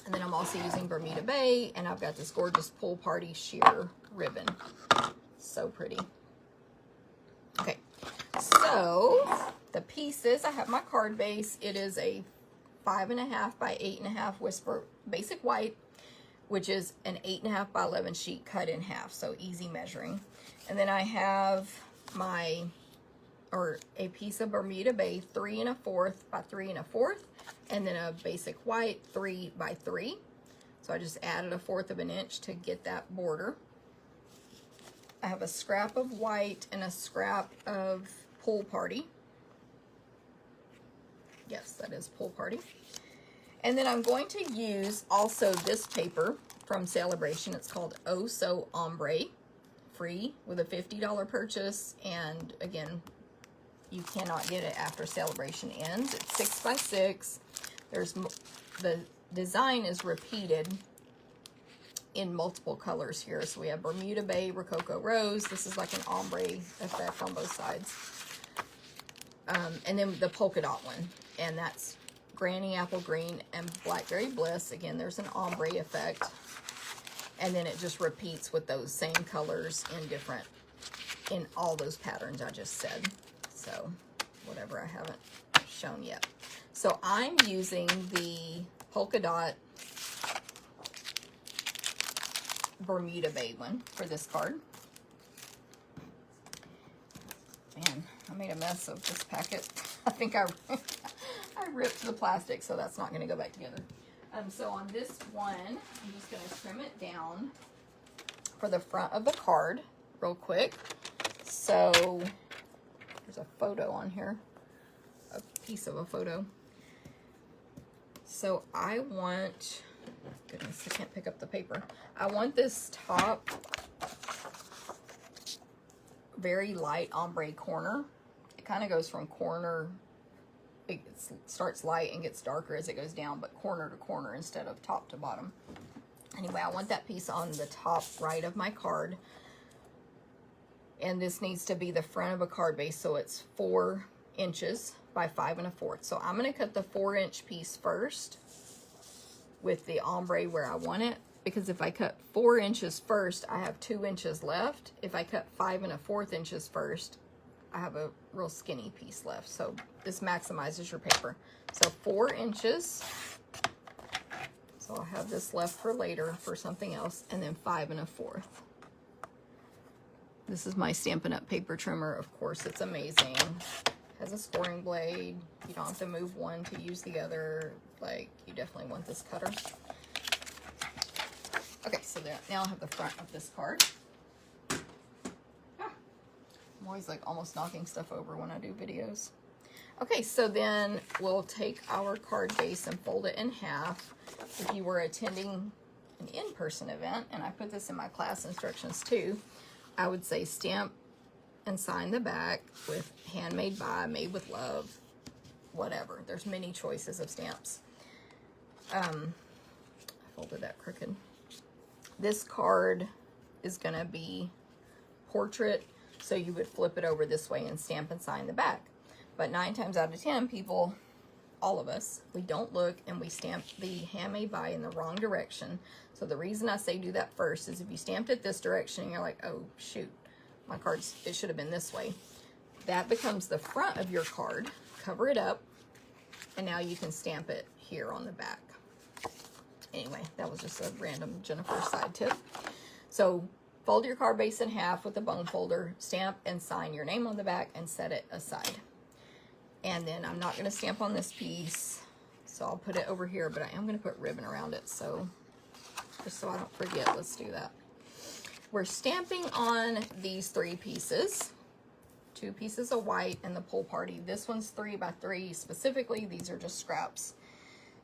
And then I'm also using Bermuda Bay, and I've got this gorgeous Pool Party sheer ribbon. So pretty. Okay, so the pieces, I have my card base. It is a 5.5 by 8.5 Whisper Basic White, which is an 8.5 by 11 sheet cut in half, so easy measuring. And then I have a piece of Bermuda Bay 3 1/4 by 3 1/4, and then a basic white 3 by 3. So I just added 1/4 of an inch to get that border. I have a scrap of white and a scrap of Pool Party. Yes, that is Pool Party. And then I'm going to use also this paper from Celebration. It's called Oh So Ombre, free with a $50 purchase. And again, you cannot get it after Celebration ends. It's 6 by 6. The design is repeated in multiple colors here. So we have Bermuda Bay, Rococo Rose. This is like an ombre effect on both sides. And then the polka dot one, and that's Granny Apple Green and Blackberry Bliss. Again, there's an ombre effect. And then it just repeats with those same colors in all those patterns I just said. So whatever I haven't shown yet. So I'm using the polka dot Bermuda Bay one for this card. Man, I made a mess of this packet. I think I ripped the plastic, so that's not going to go back together. So on this one, I'm just going to trim it down for the front of the card real quick. So there's a photo on here, a piece of a photo. So I want, goodness, I can't pick up the paper. I want this top very light ombre corner. It kind of goes from corner, it starts light and gets darker as it goes down, but corner to corner instead of top to bottom. Anyway, I want that piece on the top right of my card. And this needs to be the front of a card base, so it's 4 inches by 5 1/4. So I'm going to cut the 4-inch piece first with the ombre where I want it, because if I cut 4 inches first, I have 2 inches left. If I cut 5 1/4 inches first, I have a real skinny piece left. So this maximizes your paper. So 4 inches. So I'll have this left for later for something else, and then 5 1/4. This is my Stampin' Up! Paper trimmer. Of course, it's amazing. Has a scoring blade. You don't have to move one to use the other. Like, you definitely want this cutter. Okay, so there, now I have the front of this card. I'm always like almost knocking stuff over when I do videos. Okay, so then we'll take our card base and fold it in half. If you were attending an in-person event, and I put this in my class instructions too, I would say stamp and sign the back with handmade by, made with love, whatever. There's many choices of stamps. I folded that crooked. This card is gonna be portrait, so you would flip it over this way and stamp and sign the back. But 9 times out of 10, people, all of us, we don't look and we stamp the handmade by in the wrong direction. So the reason I say do that first is if you stamped it this direction and you're like, oh shoot, my card's, it should have been this way. That becomes the front of your card. Cover it up, and now you can stamp it here on the back. Anyway, that was just a random Jennifer side tip. So fold your card base in half with a bone folder, stamp and sign your name on the back, and set it aside. And then I'm not going to stamp on this piece, so I'll put it over here, but I am going to put ribbon around it, so just so I don't forget, let's do that. We're stamping on these 3 pieces, 2 pieces of white and the Pull Party. This one's 3 by 3 specifically. These are just scraps.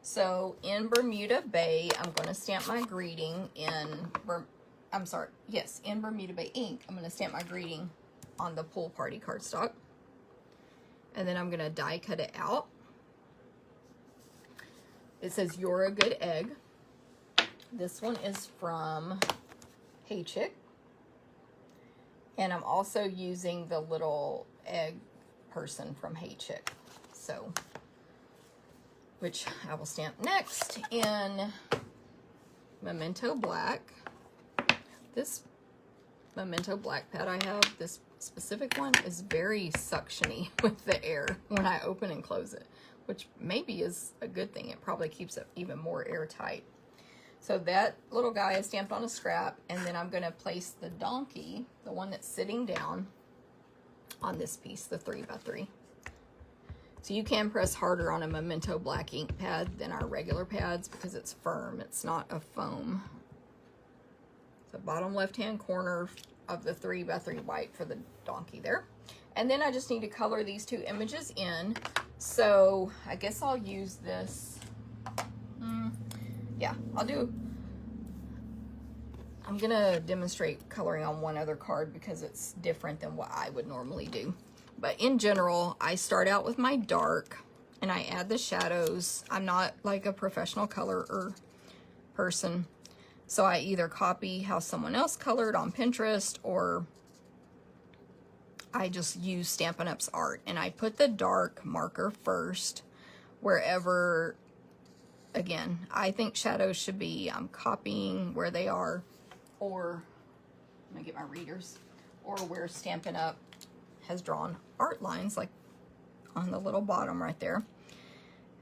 So in Bermuda Bay, I'm going to stamp my greeting in, in Bermuda Bay ink. I'm going to stamp my greeting on the Pull Party cardstock. And then I'm going to die cut it out. It says, "You're a good egg." This one is from Hey Chick. And I'm also using the little egg person from Hey Chick. So, which I will stamp next in Memento Black. This Memento Black pad I have, this specific one, is very suctiony with the air when I open and close it, which maybe is a good thing. It probably keeps it even more airtight. So that little guy is stamped on a scrap, and then I'm going to place the donkey, the one that's sitting down, on this piece, the 3 by 3. So you can press harder on a Memento Black ink pad than our regular pads because it's firm. It's not a foam. The bottom left-hand corner of the 3 by 3 white for the donkey there. And then I just need to color these 2 images in. So I guess I'll use this. Yeah, I'm gonna demonstrate coloring on one other card because it's different than what I would normally do. But in general, I start out with my dark and I add the shadows. I'm not like a professional colorer person, so I either copy how someone else colored on Pinterest, or I just use Stampin' Up's art. And I put the dark marker first wherever, again, I think shadows should be. I'm copying where they are, or let me get my readers, or where Stampin' Up has drawn art lines, like on the little bottom right there.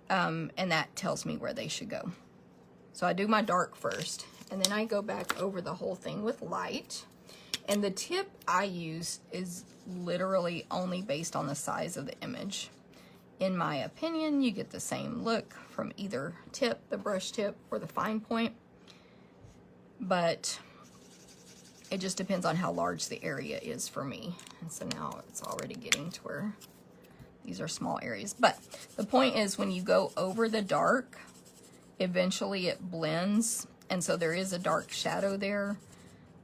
And that tells me where they should go. So I do my dark first, and then I go back over the whole thing with light. And the tip I use is literally only based on the size of the image. In my opinion, you get the same look from either tip, the brush tip, or the fine point, but it just depends on how large the area is for me. And so now it's already getting to where these are small areas. But the point is, when you go over the dark, eventually it blends, and so there is a dark shadow there,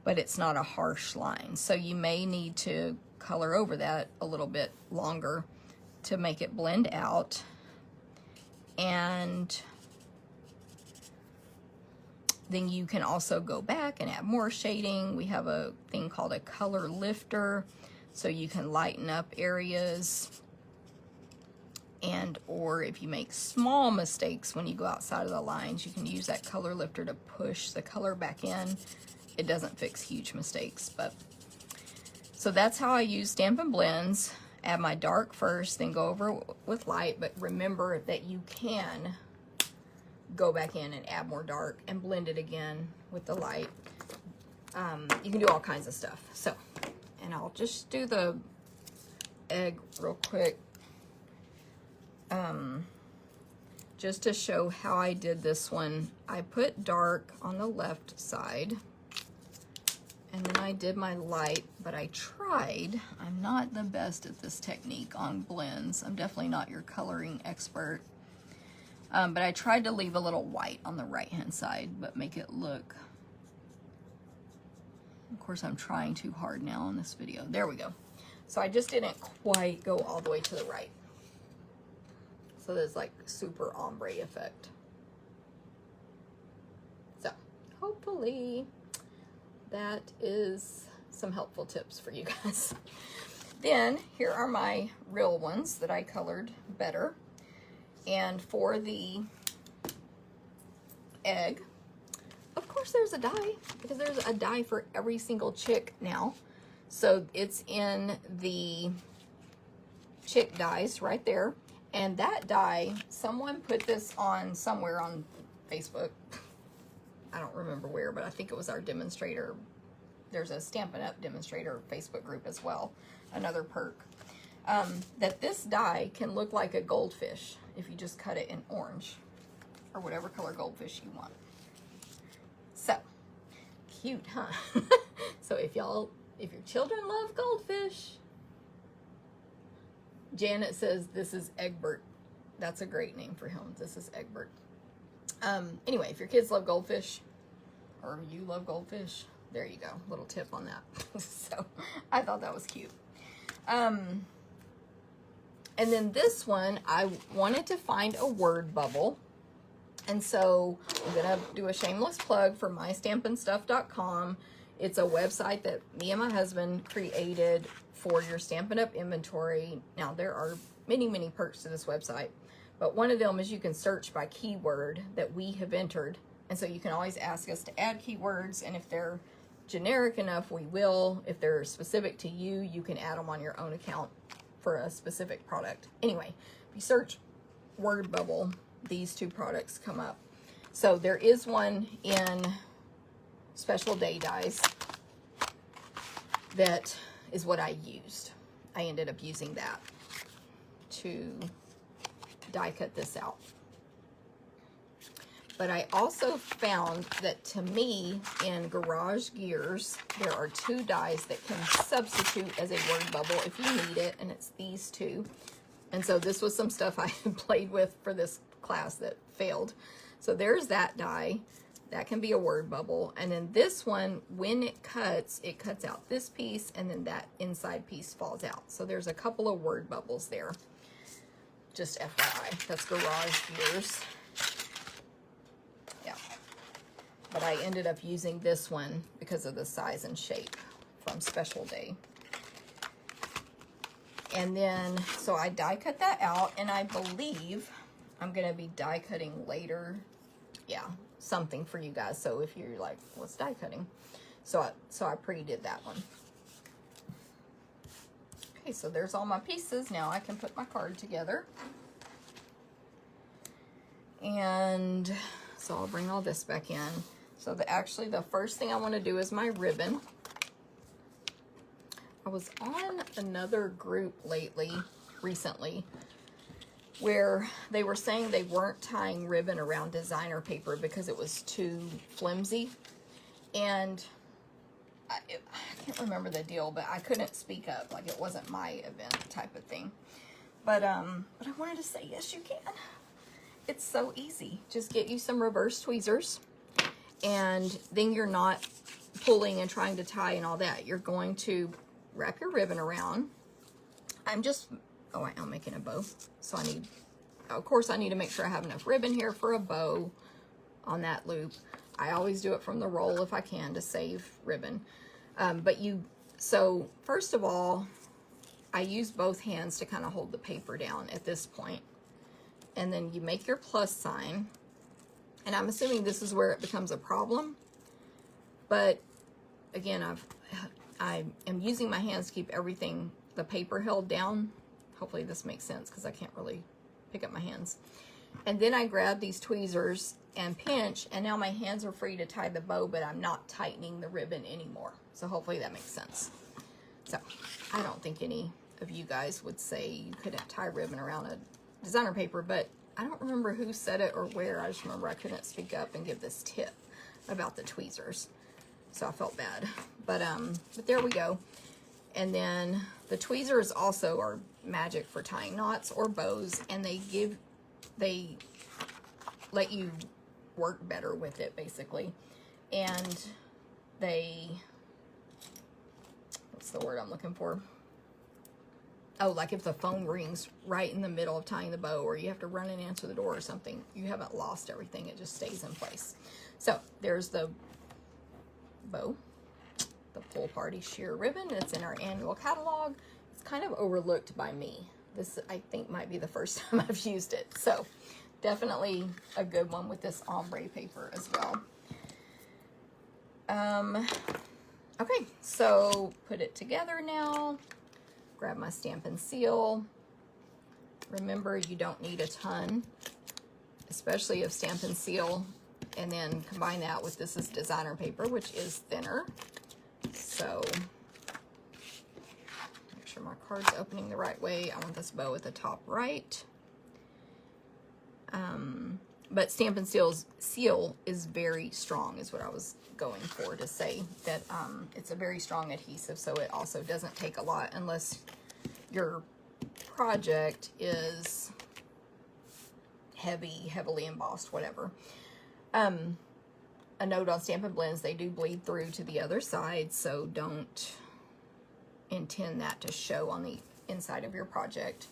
but it's not a harsh line. So you may need to color over that a little bit longer to make it blend out. And then you can also go back and add more shading. We have a thing called a color lifter, so you can lighten up areas. And or if you make small mistakes when you go outside of the lines, you can use that color lifter to push the color back in. It doesn't fix huge mistakes, but so that's how I use Stampin' Blends. Add my dark first, then go over with light, but remember that you can go back in and add more dark and blend it again with the light. You can do all kinds of stuff. So, and I'll just do the egg real quick, just to show how I did this one. I put dark on the left side, and then I did my light, but I tried. I'm not the best at this technique on blends. I'm definitely not your coloring expert. But I tried to leave a little white on the right-hand side, but make it look... Of course, I'm trying too hard now on this video. There we go. So I just didn't quite go all the way to the right. So there's like super ombre effect. So hopefully that is some helpful tips for you guys. Then here are my real ones that I colored better. And for the egg, of course there's a die, because there's a die for every single chick now. So it's in the chick dies right there. And that die, someone put this on somewhere on Facebook. I don't remember where, but I think it was our demonstrator. There's a Stampin' Up! Demonstrator Facebook group as well, another perk. That this die can look like a goldfish if you just cut it in orange or whatever color goldfish you want. So, cute, huh? So if your children love goldfish, Janet says this is Egbert. That's a great name for him. This is Egbert. Anyway, if your kids love goldfish, or you love goldfish, there you go. Little tip on that. So I thought that was cute. And then this one, I wanted to find a word bubble. And so I'm going to do a shameless plug for mystampinstuff.com. It's a website that me and my husband created for your Stampin' Up! Inventory. Now, there are many, many perks to this website, but one of them is you can search by keyword that we have entered. And so you can always ask us to add keywords, and if they're generic enough, we will. If they're specific to you, you can add them on your own account for a specific product. Anyway, if you search word bubble, these two products come up. So there is one in Special Day dies that is what I used. I ended up using that to die cut this out. But I also found that, to me, in Garage Gears, there are two dies that can substitute as a word bubble if you need it, and it's these two. And so this was some stuff I had played with for this class that failed. So there's that die. That can be a word bubble. And then this one, when it cuts out this piece, and then that inside piece falls out. So there's a couple of word bubbles there. Just FYI, that's Garage Gears. Yeah. But I ended up using this one because of the size and shape from Special Day. And then, so I die cut that out, and I believe I'm going to be die cutting later. Yeah, something for you guys. So if you're like, what's die cutting? So I pre-did that one. Okay, so there's all my pieces. Now I can put my card together. And so I'll bring all this back in. So actually the first thing I want to do is my ribbon. I was on another group recently, where they were saying they weren't tying ribbon around designer paper because it was too flimsy. And I can't remember the deal, but I couldn't speak up. Like, it wasn't my event type of thing. But I wanted to say, yes, you can. It's so easy. Just get you some reverse tweezers, and then you're not pulling and trying to tie and all that. You're going to wrap your ribbon around. I'm making a bow. So of course I need to make sure I have enough ribbon here for a bow on that loop. I always do it from the roll if I can to save ribbon. So first of all, I use both hands to kind of hold the paper down at this point. And then you make your plus sign. And I'm assuming this is where it becomes a problem. But again, I am using my hands to keep everything, the paper held down. Hopefully this makes sense because I can't really pick up my hands. And then I grab these tweezers and pinch, and now my hands are free to tie the bow, but I'm not tightening the ribbon anymore. So hopefully that makes sense. So I don't think any of you guys would say you couldn't tie ribbon around a designer paper, but I don't remember who said it or where. I just remember I couldn't speak up and give this tip about the tweezers. So I felt bad, but there we go. And then the tweezers also are magic for tying knots or bows, and they let you work better with it, basically. And what's the word I'm looking for? Oh, like if the phone rings right in the middle of tying the bow, or you have to run and answer the door or something, you haven't lost everything. It just stays in place. So there's the bow, the Pull Party sheer ribbon. It's in our annual catalog. It's kind of overlooked by me. This, I think, might be the first time I've used it. So definitely a good one with this ombre paper as well. Okay, so put it together now. Grab my Stampin' Seal. Remember, you don't need a ton, especially of Stampin' Seal. And then combine that with, this is designer paper, which is thinner. So make sure my card's opening the right way. I want this bow at the top right. But Stampin' Seal is very strong, is what I was going for to say, that it's a very strong adhesive, so it also doesn't take a lot unless your project is heavily embossed, whatever. A note on Stampin' Blends, they do bleed through to the other side, so don't intend that to show on the inside of your project.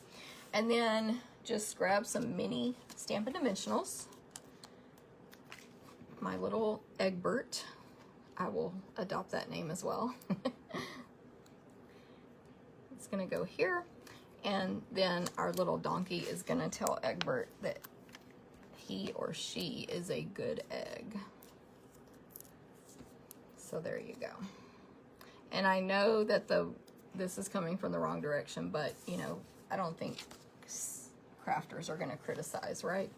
And then just grab some mini Stampin' Dimensionals. My little Egbert, I will adopt that name as well. It's gonna go here, and then our little donkey is gonna tell Egbert that he or she is a good egg. So there you go. And I know that this is coming from the wrong direction, but you know, I don't think crafters are gonna criticize, right?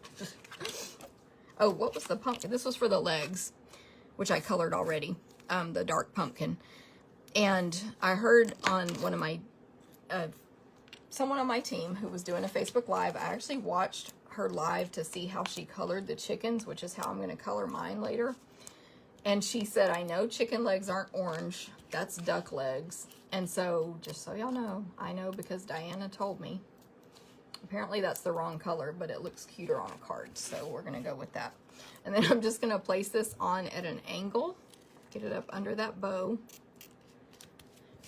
Oh, what was the pumpkin? This was for the legs, which I colored already, the dark pumpkin. And I heard on one of my, someone on my team who was doing a Facebook Live, I actually watched her live to see how she colored the chickens, which is how I'm gonna color mine later. And she said, I know chicken legs aren't orange, that's duck legs. And so, just so y'all know, I know because Diana told me. Apparently that's the wrong color, but it looks cuter on a card, so we're gonna go with that. And then I'm just gonna place this on at an angle, get it up under that bow.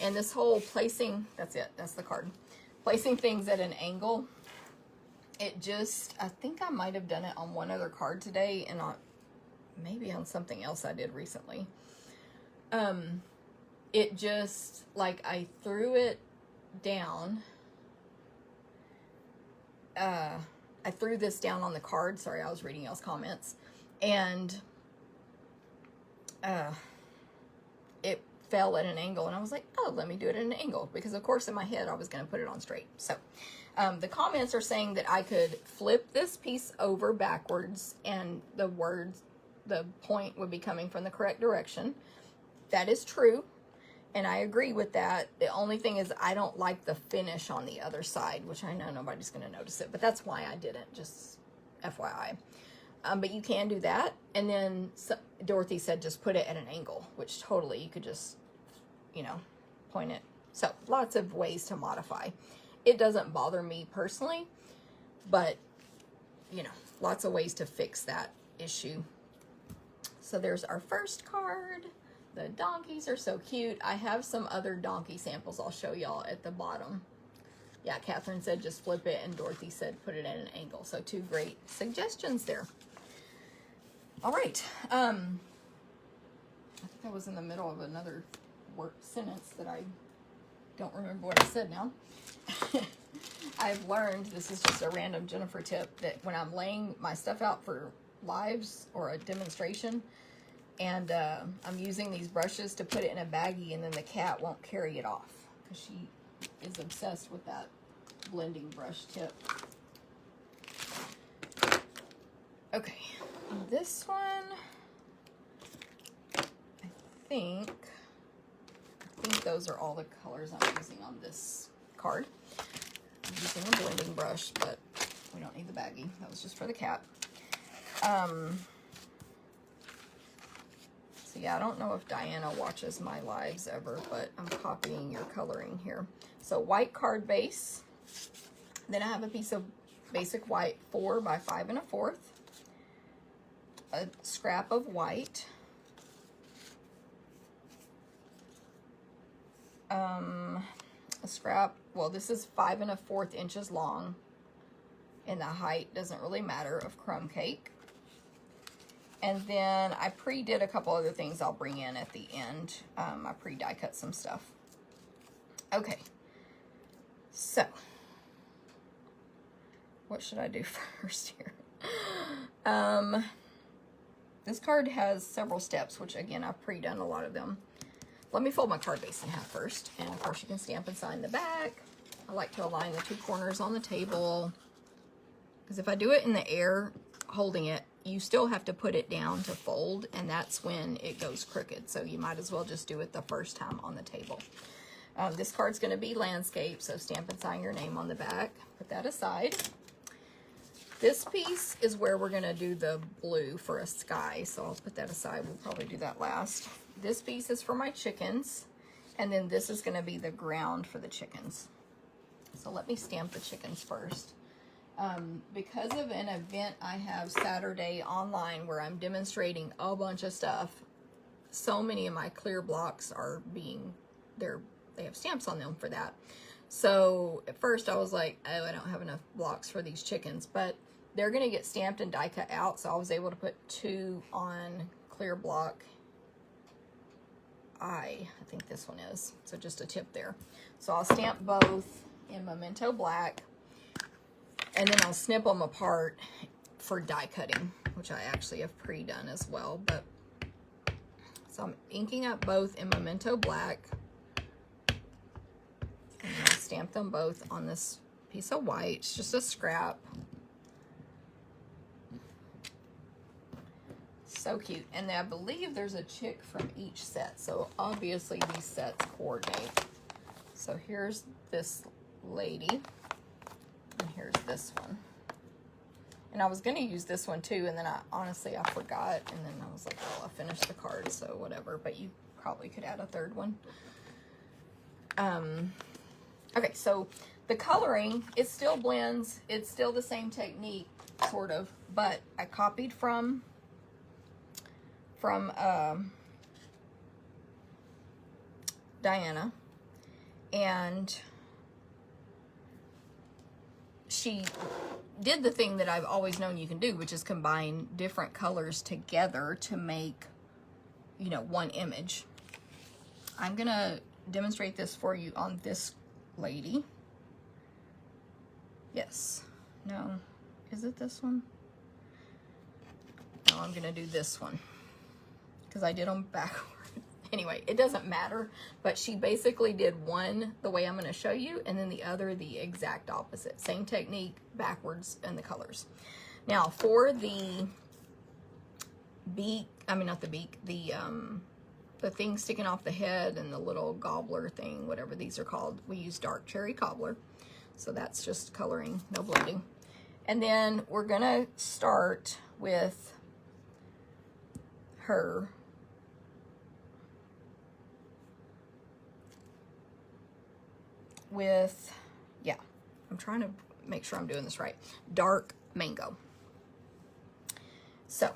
And this whole placing, that's it, that's the card. Placing things at an angle, it just, I think I might have done it on one other card today, and maybe on something else I did recently. It just, like, I threw it down. I threw this down on the card. Sorry, I was reading y'all's comments. And it fell at an angle, and I was like, oh, let me do it at an angle, because of course in my head I was going to put it on straight. So the comments are saying that I could flip this piece over backwards, and the point would be coming from the correct direction. That is true. And I agree with that. The only thing is I don't like the finish on the other side, which I know nobody's going to notice it, but that's why I didn't, just FYI. But you can do that. And then Dorothy said just put it at an angle, which totally you could just, you know, point it. So lots of ways to modify. It doesn't bother me personally, but, you know, lots of ways to fix that issue. So there's our first card. The donkeys are so cute. I have some other donkey samples I'll show y'all at the bottom. Yeah, Catherine said just flip it, and Dorothy said put it at an angle. So 2 great suggestions there. All right. I think I was in the middle of another sentence that I don't remember what I said now. I've learned, this is just a random Jennifer tip, that when I'm laying my stuff out for lives or a demonstration, and I'm using these brushes to put it in a baggie, and then the cat won't carry it off because she is obsessed with that blending brush tip. Okay, this one, I think those are all the colors I'm using on this card. I'm using a blending brush, but we don't need the baggie. That was just for the cat. So yeah, I don't know if Diana watches my lives ever, but I'm copying your coloring here. So white card base. Then I have a piece of basic white 4 by 5 1/4. A scrap of white. A scrap, well, this is 5 1/4 inches long, and the height doesn't really matter, of crumb cake. And then I pre-did a couple other things I'll bring in at the end. I pre-die cut some stuff. Okay, so what should I do first here? This card has several steps, which again, I've pre-done a lot of them. Let me fold my card base in half first, and of course you can stamp and sign the back. I like to align the 2 corners on the table, because if I do it in the air holding it, you still have to put it down to fold, and that's when it goes crooked. So you might as well just do it the first time on the table. This card's going to be landscape, so stamp and sign your name on the back. Put that aside. This piece is where we're going to do the blue for a sky, so I'll put that aside. We'll probably do that last. This piece is for my chickens, and then this is going to be the ground for the chickens. So let me stamp the chickens first. Because of an event I have Saturday online where I'm demonstrating a bunch of stuff, so many of my clear blocks are they have stamps on them for that. So at first I was like, oh, I don't have enough blocks for these chickens, but they're going to get stamped and die cut out, so I was able to put 2 on clear block I think this one is. So just a tip there. So I'll stamp both in Memento Black, and then I'll snip them apart for die cutting, which I actually have pre-done as well. But so I'm inking up both in Memento Black, and I'll stamp them both on this piece of white. It's just a scrap. So cute. And I believe there's a chick from each set, so obviously these sets coordinate. So here's this lady, and here's this one. And I was going to use this one too, and then I forgot, and then I was like, oh, I finished the card, so whatever. But you probably could add a third one. Okay, so the coloring, it still blends. It's still the same technique, sort of, but I copied from Diana, and she did the thing that I've always known you can do, which is combine different colors together to make, you know, one image. I'm gonna demonstrate this for you on this lady. Yes. No. Is it this one? No, I'm gonna do this one, because I did them backwards. Anyway, it doesn't matter, but she basically did one the way I'm going to show you, and then the other the exact opposite. Same technique, backwards, and the colors. Now, for the beak, I mean, not the beak, the the thing sticking off the head and the little gobbler thing, whatever these are called, we use dark cherry cobbler. So that's just coloring, no blending. And then we're gonna start with her with, yeah, I'm trying to make sure I'm doing this right, dark mango. So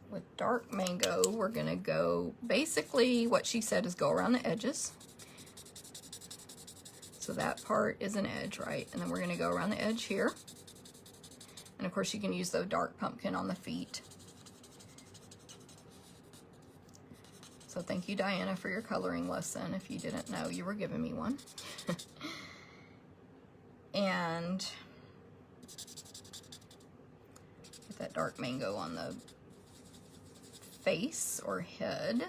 with dark mango, we're gonna go, basically what she said is go around the edges. So that part is an edge, right? And then we're gonna go around the edge here. And of course you can use the dark pumpkin on the feet. So thank you, Diana, for your coloring lesson. If you didn't know, you were giving me one. And get that dark mango on the face or head.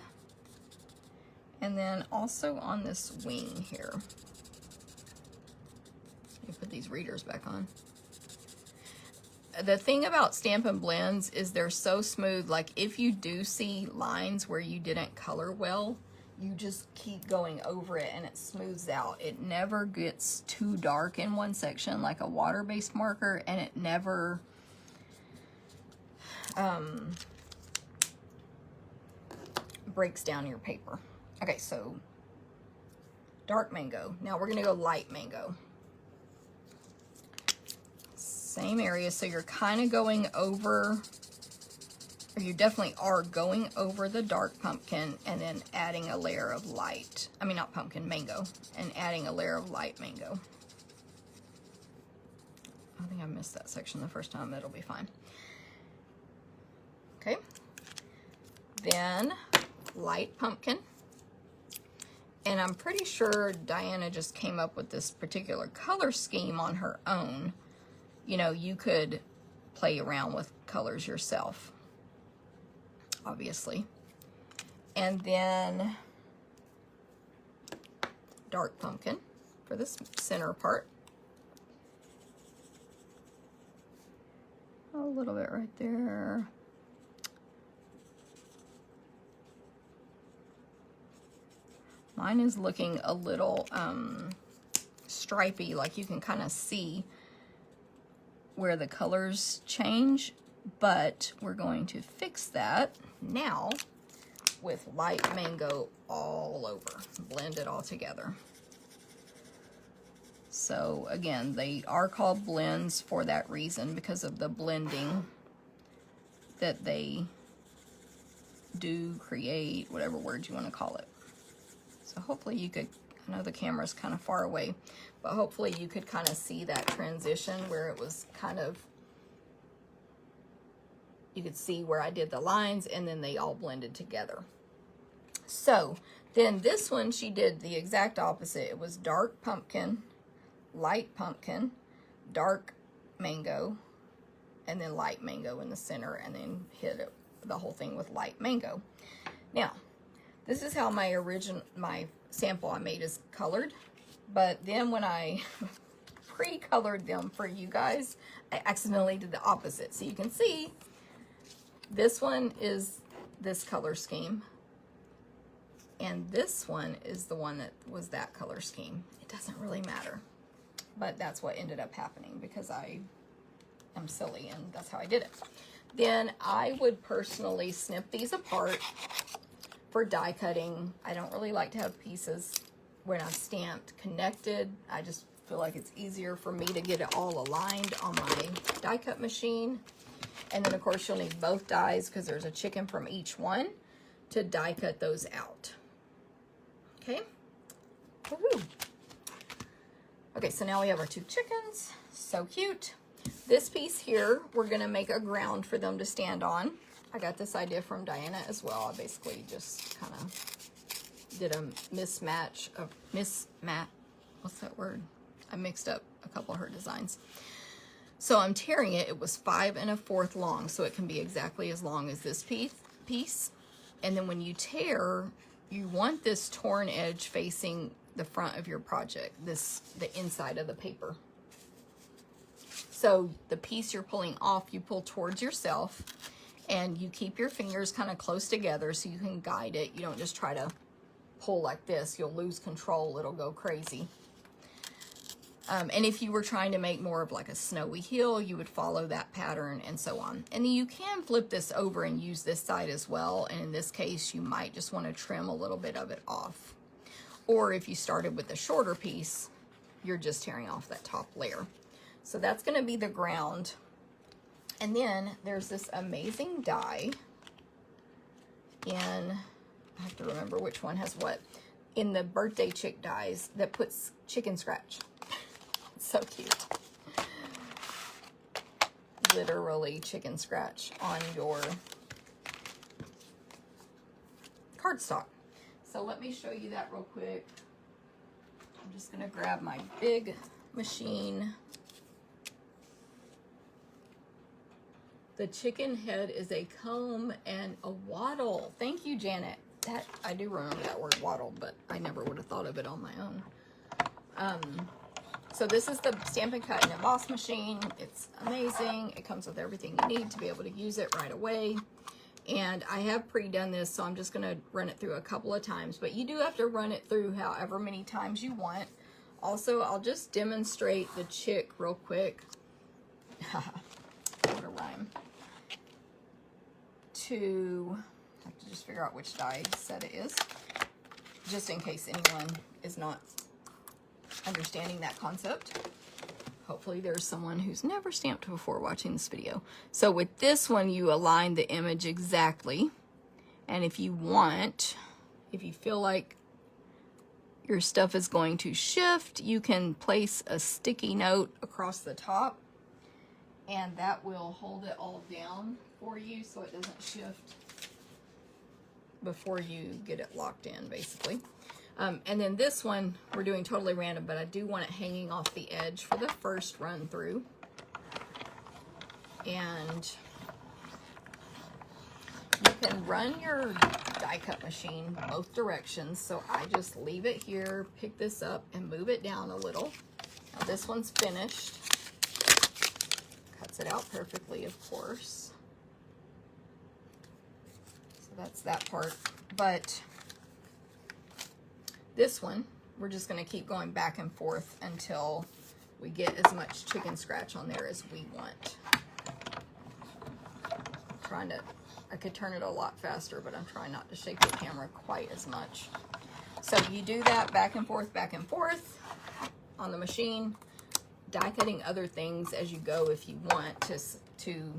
And then also on this wing here. Let me put these readers back on. The thing about Stampin' Blends is they're so smooth. Like if you do see lines where you didn't color well, you just keep going over it and it smooths out. It never gets too dark in one section like a water-based marker, and it never breaks down your paper. Okay, so dark mango. Now we're gonna go light mango. Same area, so you're kind of going over, or you definitely are going over the dark pumpkin and then adding a layer of light, I mean not pumpkin, mango, and adding a layer of light mango. I think I missed that section the first time, it'll be fine. Okay, then light pumpkin. And I'm pretty sure Diana just came up with this particular color scheme on her own. You know, you could play around with colors yourself, obviously. And then dark pumpkin for this center part. A little bit right there. Mine is looking a little stripy, like you can kind of see where the colors change, but we're going to fix that now with light mango all over. Blend it all together. So again, they are called blends for that reason, because of the blending that they do create, whatever word you want to call it. So hopefully you could, I know the camera's kind of far away, but hopefully you could kind of see that transition where it was kind of, you could see where I did the lines and then they all blended together. So then this one, she did the exact opposite. It was dark pumpkin, light pumpkin, dark mango, and then light mango in the center, and then hit it, the whole thing with light mango. Now, this is how my sample I made is colored. But then when I pre-colored them for you guys, I accidentally did the opposite. So you can see this one is this color scheme, and this one is the one that was that color scheme. It doesn't really matter, but that's what ended up happening because I am silly and that's how I did it. Then I would personally snip these apart for die cutting. I don't really like to have pieces when I'm stamped connected. I just feel like it's easier for me to get it all aligned on my die cut machine. And then of course you'll need both dies because there's a chicken from each one to die cut those out. Okay. Woohoo. Okay, so now we have our two chickens. So cute. This piece here, we're gonna make a ground for them to stand on. I got this idea from Diana as well. I basically just kind of did a mismatch, what's that word? I mixed up a couple of her designs. So I'm tearing it. It was 5 1/4 long, so it can be exactly as long as this piece. And then when you tear, you want this torn edge facing the front of your project, the inside of the paper. So the piece you're pulling off, you pull towards yourself, And you keep your fingers kind of close together so you can guide it. You don't just try to pull like this. You'll lose control. It'll go crazy. And if you were trying to make more of like a snowy hill, you would follow that pattern and so on. And then you can flip this over and use this side as well. And in this case, you might just want to trim a little bit of it off. Or if you started with a shorter piece, you're just tearing off that top layer. So that's going to be the ground. And then there's this amazing die in, I have to remember which one has what, in the birthday chick dies that puts chicken scratch. It's so cute. Literally chicken scratch on your cardstock. So let me show you that real quick. I'm just going to grab my big machine. The chicken head is a comb and a wattle. Thank you, Janet. That I do remember that word wattle, but I never would have thought of it on my own. So this is the Stampin' Cut and Emboss machine. It's amazing. It comes with everything you need to be able to use it right away. And I have pre-done this, so I'm just going to run it through a couple of times. But you do have to run it through however many times you want. Also, I'll just demonstrate the chick real quick. What a rhyme. I have to just figure out which die set it is, just in case anyone is not understanding that concept. Hopefully there's someone who's never stamped before watching this video. So with this one, you align the image exactly. And if you want, if you feel like your stuff is going to shift, you can place a sticky note across the top, and that will hold it all down for you so it doesn't shift before you get it locked in, basically. And then this one, we're doing totally random, but I do want it hanging off the edge for the first run through. And you can run your die cut machine both directions. So I just leave it here, pick this up, and move it down a little. Now this one's finished. Cuts it out perfectly, of course. So that's that part. But this one, we're just going to keep going back and forth until we get as much chicken scratch on there as we want. I could turn it a lot faster, but I'm trying not to shake the camera quite as much. So you do that back and forth on the machine, die cutting other things as you go if you want to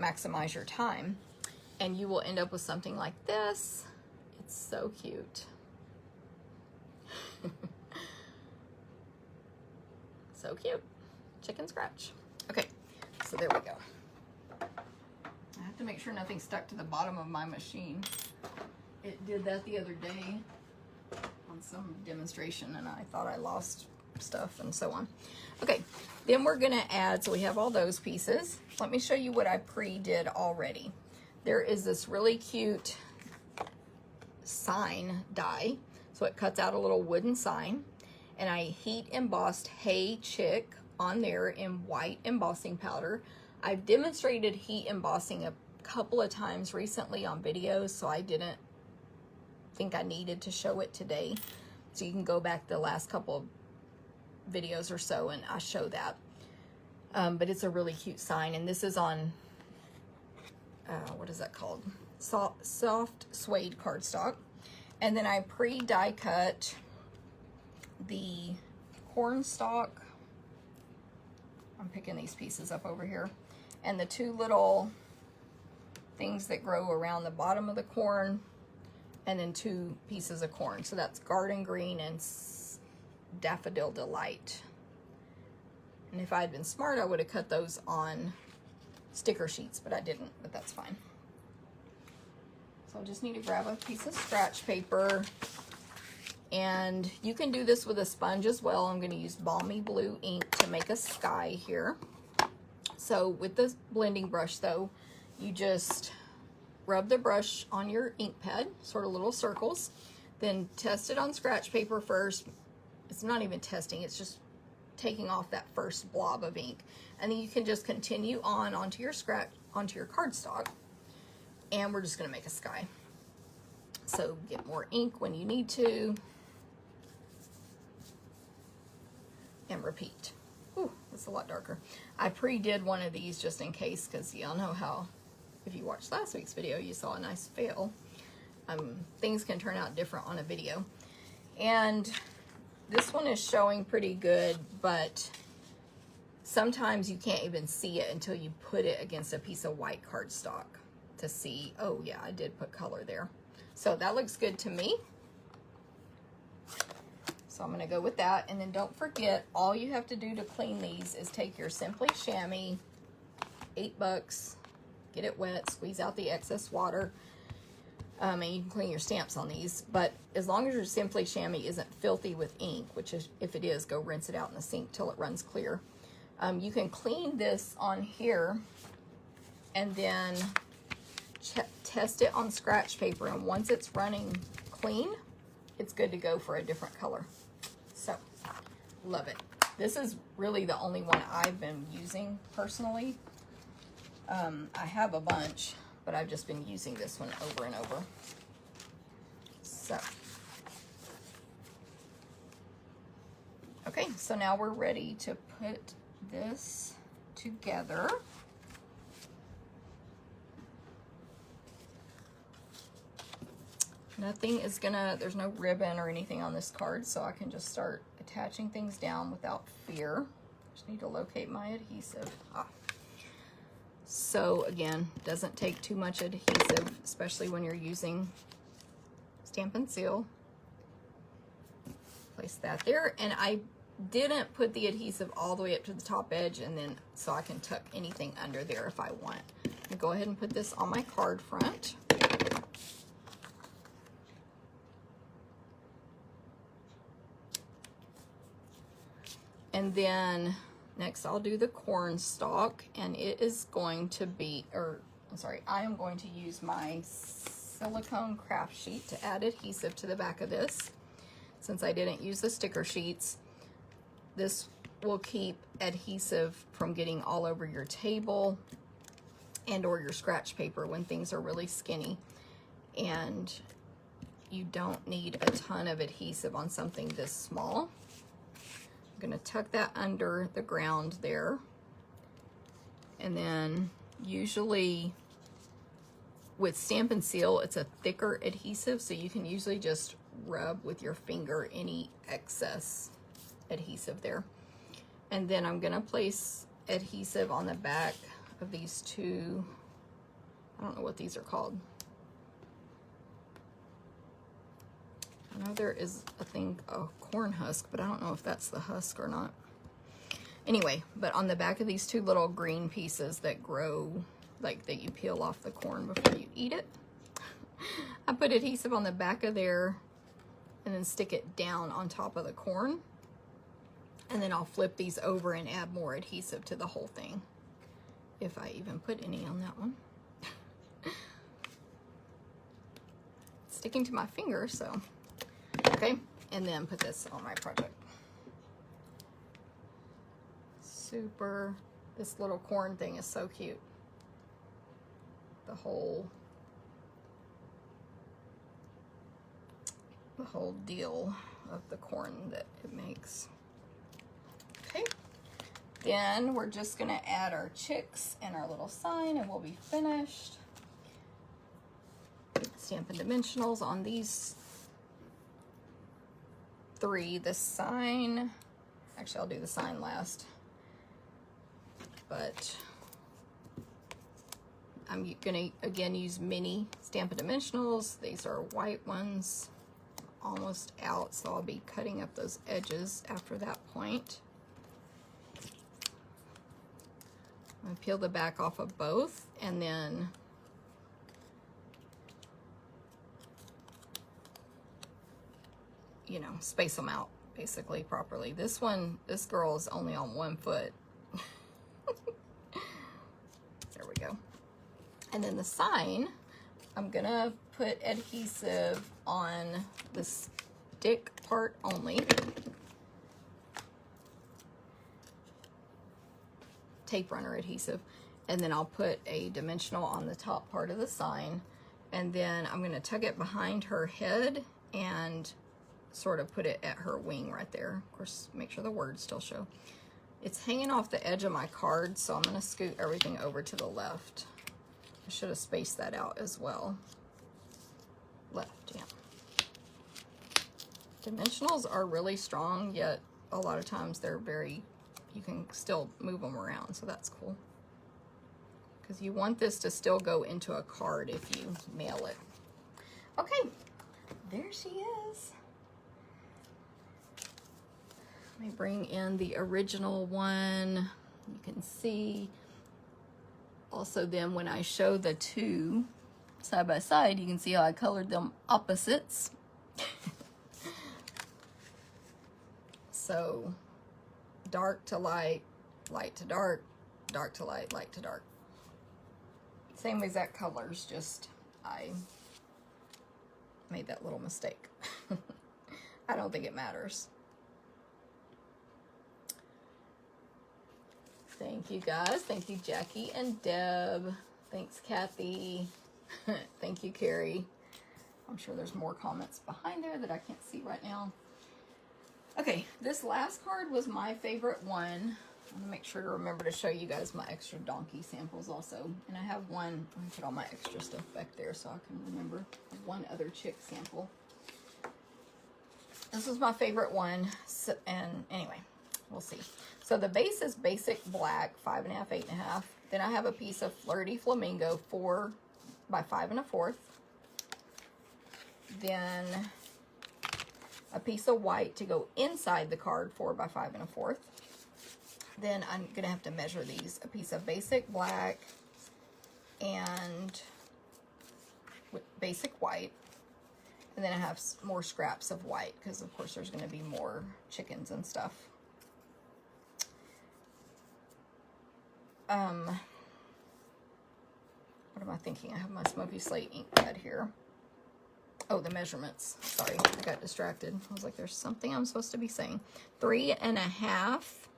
maximize your time. And you will end up with something like this. It's so cute. So cute. Chicken scratch. Okay, so there we go. I have to make sure nothing stuck to the bottom of my machine. It did that the other day on some demonstration, and I thought I lost stuff and so on. Okay, then we're gonna add, so we have all those pieces. Let me show you what I pre-did already. There is this really cute sign die. So it cuts out a little wooden sign, and I heat embossed Hey Chick on there in white embossing powder. I've demonstrated heat embossing a couple of times recently on videos, so I didn't think I needed to show it today. So you can go back the last couple of videos or so and I show that. But it's a really cute sign, and this is on, what is that called? Soft suede cardstock. And then I pre-die cut the corn stalk. I'm picking these pieces up over here. And the two little things that grow around the bottom of the corn, and then two pieces of corn. So that's Garden Green and Daffodil Delight. And if I had been smart, I would have cut those on sticker sheets, but I didn't, but that's fine. So I just need to grab a piece of scratch paper, and you can do this with a sponge as well. I'm going to use Balmy Blue ink to make a sky here. So with the blending brush though, you just rub the brush on your ink pad, sort of little circles, then test it on scratch paper first. It's not even testing, it's just taking off that first blob of ink. And then you can just continue on onto your scratch onto your cardstock. And we're just going to make a sky. So get more ink when you need to. And repeat. Ooh, that's a lot darker. I pre-did one of these just in case, because y'all know how, if you watched last week's video, you saw a nice fail. Things can turn out different on a video. And this one is showing pretty good, but sometimes you can't even see it until you put it against a piece of white cardstock to see, oh yeah, I did put color there. So that looks good to me. So I'm going to go with that. And then don't forget, all you have to do to clean these is take your Simply Chamois, $8, get it wet, squeeze out the excess water, and you can clean your stamps on these. But as long as your Simply Chamois isn't filthy with ink, which is, if it is, go rinse it out in the sink till it runs clear. You can clean this on here and then test it on scratch paper. And once it's running clean, it's good to go for a different color. So, love it. This is really the only one I've been using personally. I have a bunch, but I've just been using this one over and over. So, okay, so now we're ready to put this together. Nothing is gonna, there's no ribbon or anything on this card, so I can just start attaching things down without fear. Just need to locate my adhesive. So again, doesn't take too much adhesive, especially when you're using Stampin' Seal. Place that there, and I didn't put the adhesive all the way up to the top edge, and then so I can tuck anything under there if I want. I'm gonna go ahead and put this on my card front. And then next I'll do the corn stalk, and it is going to be, I am going to use my silicone craft sheet to add adhesive to the back of this. Since I didn't use the sticker sheets, this will keep adhesive from getting all over your table and or your scratch paper when things are really skinny. And you don't need a ton of adhesive on something this small. I'm going to tuck that under the ground there. And then usually with Stampin' Seal, it's a thicker adhesive, so you can usually just rub with your finger any excess adhesive there. And then I'm going to place adhesive on the back of these two, I don't know what these are called. I know there is a thing, a corn husk, but I don't know if that's the husk or not. Anyway, but on the back of these two little green pieces that grow, like that you peel off the corn before you eat it, I put adhesive on the back of there and then stick it down on top of the corn. And then I'll flip these over and add more adhesive to the whole thing, if I even put any on that one. It's sticking to my finger, so. Okay, and then put this on my project. Super, this little corn thing is so cute. The whole deal of the corn that it makes. Okay, then we're just gonna add our chicks and our little sign and we'll be finished. Stampin' Dimensionals on these three. The sign, actually I'll do the sign last, but I'm gonna again use mini Stampin' Dimensionals. These are white ones, almost out, so I'll be cutting up those edges after that point. I'm gonna peel the back off of both and then space them out basically properly. This girl is only on 1 foot. There we go. And then the sign, I'm gonna put adhesive on the stick part only. Tape runner adhesive. and then I'll put a dimensional on the top part of the sign, and then I'm going to tug it behind her head and sort of put it at her wing right there. Of course, make sure the words still show. It's hanging off the edge of my card, so I'm going to scoot everything over to the left. I should have spaced that out as well. Left, yeah. Dimensionals are really strong, yet a lot of times they're very, you can still move them around, so that's cool. Because you want this to still go into a card if you mail it. Okay, there she is. Let me bring in the original one. You can see also then when I show the two side by side, you can see how I colored them opposites. So dark to light, light to dark, dark to light, light to dark. Same exact colors, just I made that little mistake. I don't think it matters. Thank you guys. Thank you, Jackie and Deb. Thanks, Kathy. Thank you, Carrie. I'm sure there's more comments behind there that I can't see right now. Okay, this last card was my favorite one. I'm gonna make sure to remember to show you guys my extra donkey samples also. And I have one, let me put all my extra stuff back there so I can remember one other chick sample. This was my favorite one, so, and anyway, we'll see. So the base is basic black, 5.5, 8.5. Then I have a piece of Flirty Flamingo, 4 by 5 1/4. Then a piece of white to go inside the card, 4 by 5 1/4. Then I'm gonna have to measure these. A piece of basic black and basic white. And then I have more scraps of white because of course there's gonna be more chickens and stuff. What am I thinking? I have my Smoky Slate ink pad here. Oh, the measurements. Sorry, I got distracted. I was like, there's something I'm supposed to be saying. 3.5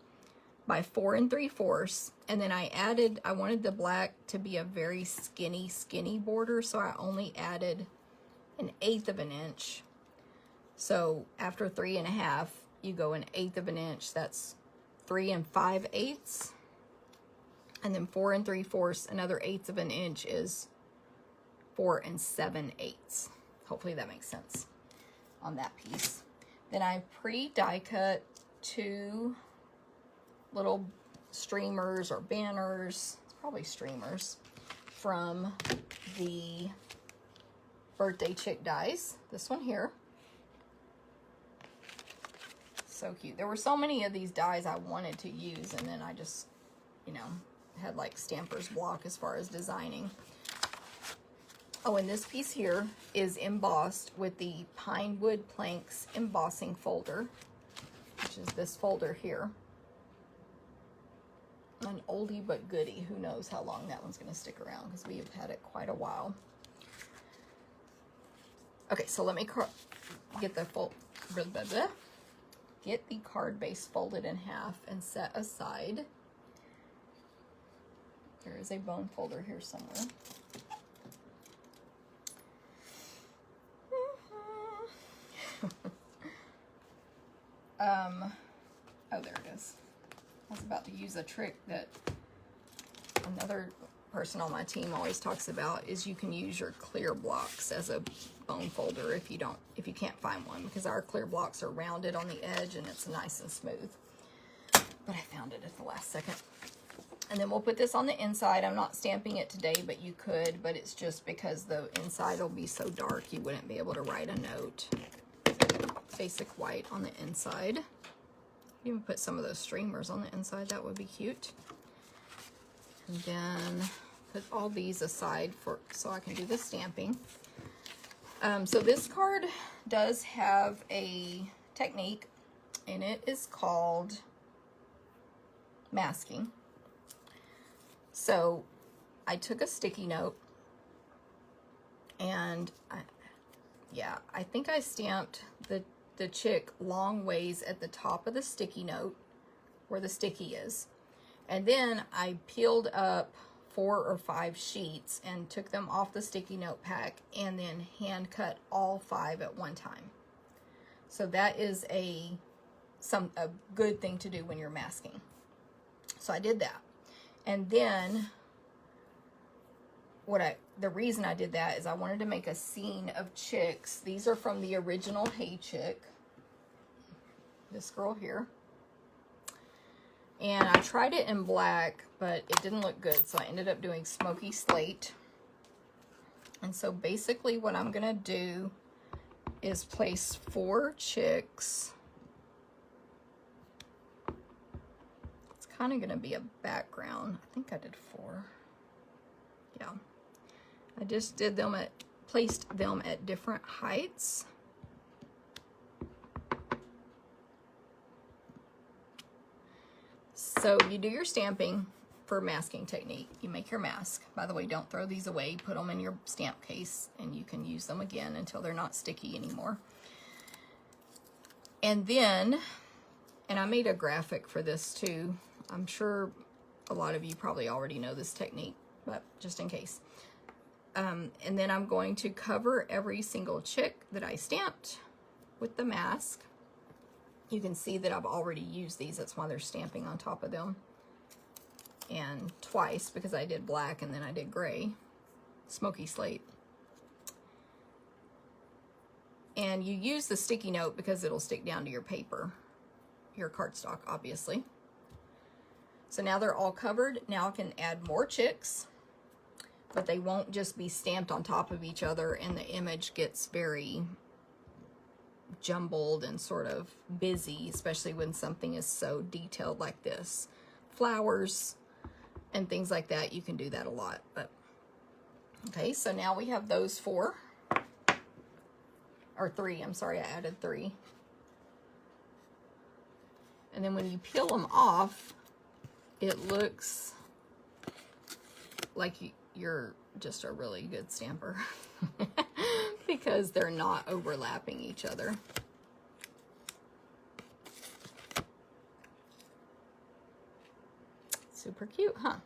by 4 3/4. And then I wanted the black to be a very skinny border, so I only added 1/8 of an inch. So after 3.5, you go 1/8 of an inch. That's 3 5/8. And then 4 3/4, another 1/8 of an inch is 4 7/8. Hopefully that makes sense on that piece. Then I pre-die cut 2 little streamers or banners, it's probably streamers, from the Birthday Chick dies. This one here. So cute. There were so many of these dies I wanted to use, and then I just, you know, had like stamper's block as far as designing. Oh, and this piece here is embossed with the Pinewood Planks embossing folder, which is this folder here. An oldie but goodie. Who knows how long that one's going to stick around because we have had it quite a while. Okay, so let me get the get the card base folded in half and set aside. There is a bone folder here somewhere. Oh, there it is. I was about to use a trick that another person on my team always talks about, is you can use your clear blocks as a bone folder if you can't find one, because our clear blocks are rounded on the edge and it's nice and smooth. But I found it at the last second. And then we'll put this on the inside. I'm not stamping it today, but you could, but it's just because the inside will be so dark you wouldn't be able to write a note. Basic white on the inside. Even put some of those streamers on the inside, that would be cute. And then put all these aside so I can do the stamping. So this card does have a technique, and it is called masking. So I took a sticky note, and I think I stamped the chick long ways at the top of the sticky note where the sticky is. And then I peeled up 4 or 5 sheets and took them off the sticky note pack and then hand cut all 5 at one time. So that is a good thing to do when you're masking. So I did that. And then the reason I did that is I wanted to make a scene of chicks. These are from the original Hey Chick. This girl here. And I tried it in black, but it didn't look good, so I ended up doing smoky slate. And so basically what I'm gonna do is place 4 chicks. It's kind of gonna be a background. I think I did 4. Yeah. I just did them placed them at different heights. So you do your stamping for masking technique. You make your mask. By the way, don't throw these away. Put them in your stamp case and you can use them again until they're not sticky anymore. And then, and I made a graphic for this too. I'm sure a lot of you probably already know this technique, but just in case. And then I'm going to cover every single chick that I stamped with the mask. You can see that I've already used these. That's why they're stamping on top of them. And twice, because I did black and then I did gray. Smoky slate. And you use the sticky note because it'll stick down to your paper. Your cardstock, obviously. So now they're all covered. Now I can add more chicks. But they won't just be stamped on top of each other and the image gets very jumbled and sort of busy, especially when something is so detailed like this. Flowers and things like that, you can do that a lot. But okay, so now we have those 4. Or 3, I'm sorry, I added 3. And then when you peel them off, it looks like you're just a really good stamper because they're not overlapping each other. Super cute, huh?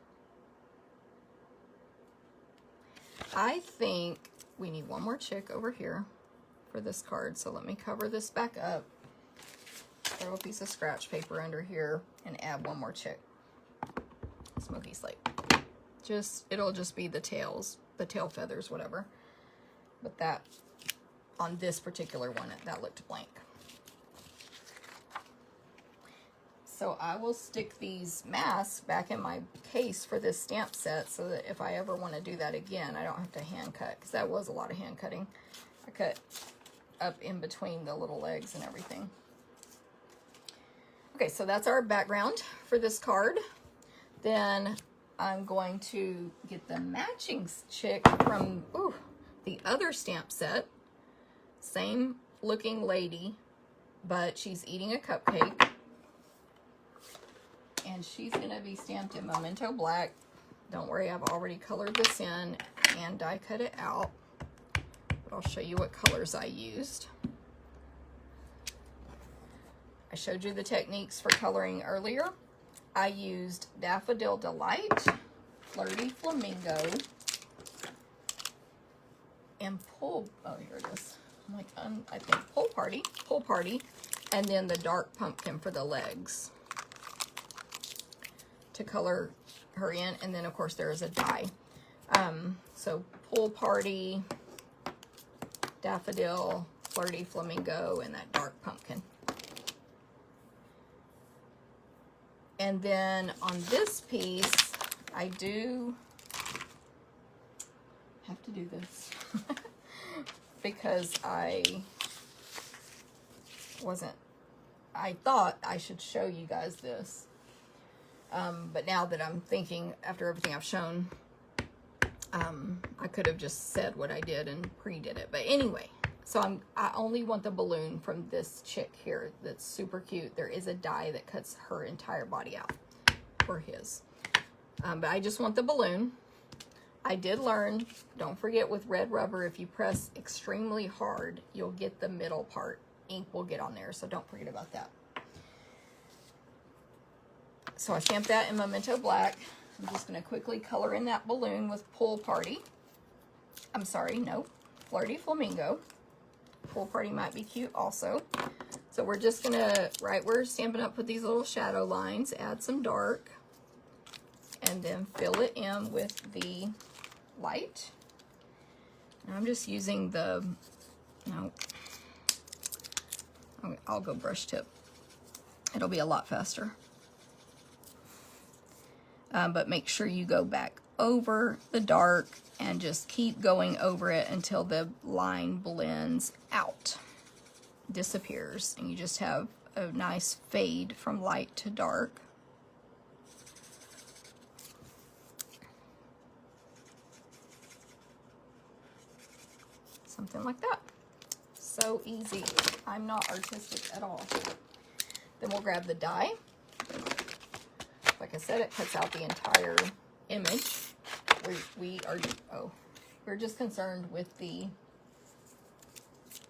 I think we need one more chick over here for this card. So let me cover this back up. Throw a piece of scratch paper under here and add one more chick. Smoky slate. It'll just be the tails, the tail feathers, whatever. But that, on this particular one, that looked blank. So I will stick these masks back in my case for this stamp set so that if I ever want to do that again, I don't have to hand cut, because that was a lot of hand cutting. I cut up in between the little legs and everything. Okay, so that's our background for this card. Then I'm going to get the matching chick from the other stamp set. Same looking lady, but she's eating a cupcake. And she's going to be stamped in Memento Black. Don't worry, I've already colored this in and die cut it out. But I'll show you what colors I used. I showed you the techniques for coloring earlier. I used Daffodil Delight, Flirty Flamingo, and here it is. I'm like, I think Pull Party, and then the Dark Pumpkin for the legs to color her in. And then of course there is a die. So Pull Party, Daffodil, Flirty Flamingo, and that Dark Pumpkin. And then on this piece, I do have to do this because I thought I should show you guys this. But now that I'm thinking, after everything I've shown, I could have just said what I did and pre-did it. But anyway, so I only want the balloon from this chick here that's super cute. There is a die that cuts her entire body out for his. But I just want the balloon. I did learn, don't forget with red rubber, if you press extremely hard, you'll get the middle part. Ink will get on there, so don't forget about that. So I stamped that in Memento Black. I'm just going to quickly color in that balloon with Pool Party. I'm sorry, no, Flirty Flamingo. Pool Party might be cute also. So we're just going to, right where we're Stampin' Up, put these little shadow lines, add some dark, and then fill it in with the light. And I'm just using the, no, I'll go brush tip. It'll be a lot faster. But make sure you go back over the dark and just keep going over it until the line blends out, disappears, and you just have a nice fade from light to dark. Something like that. So easy. I'm not artistic at all. Then we'll grab the die. Like I said, it cuts out the entire image. We're just concerned with the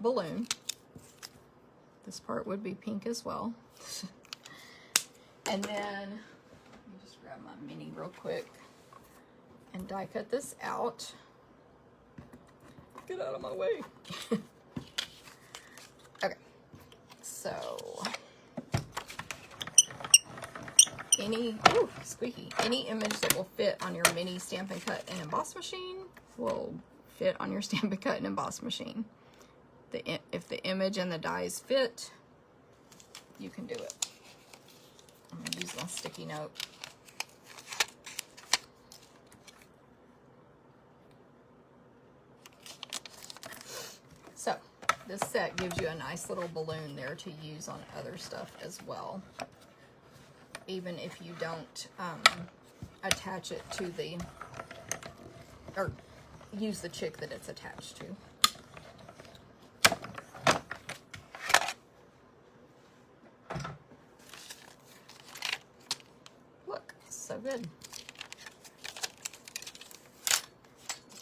balloon. This part would be pink as well. And then, let me just grab my mini real quick and die cut this out. Get out of my way. Okay, so any image that will fit on your mini Stampin' Cut and Emboss machine will fit on your Stampin' Cut and Emboss machine. If the image and the dies fit, you can do it. I'm going to use my sticky note. So this set gives you a nice little balloon there to use on other stuff as well, even if you don't attach it to the, or use the chick that it's attached to. Look, so good.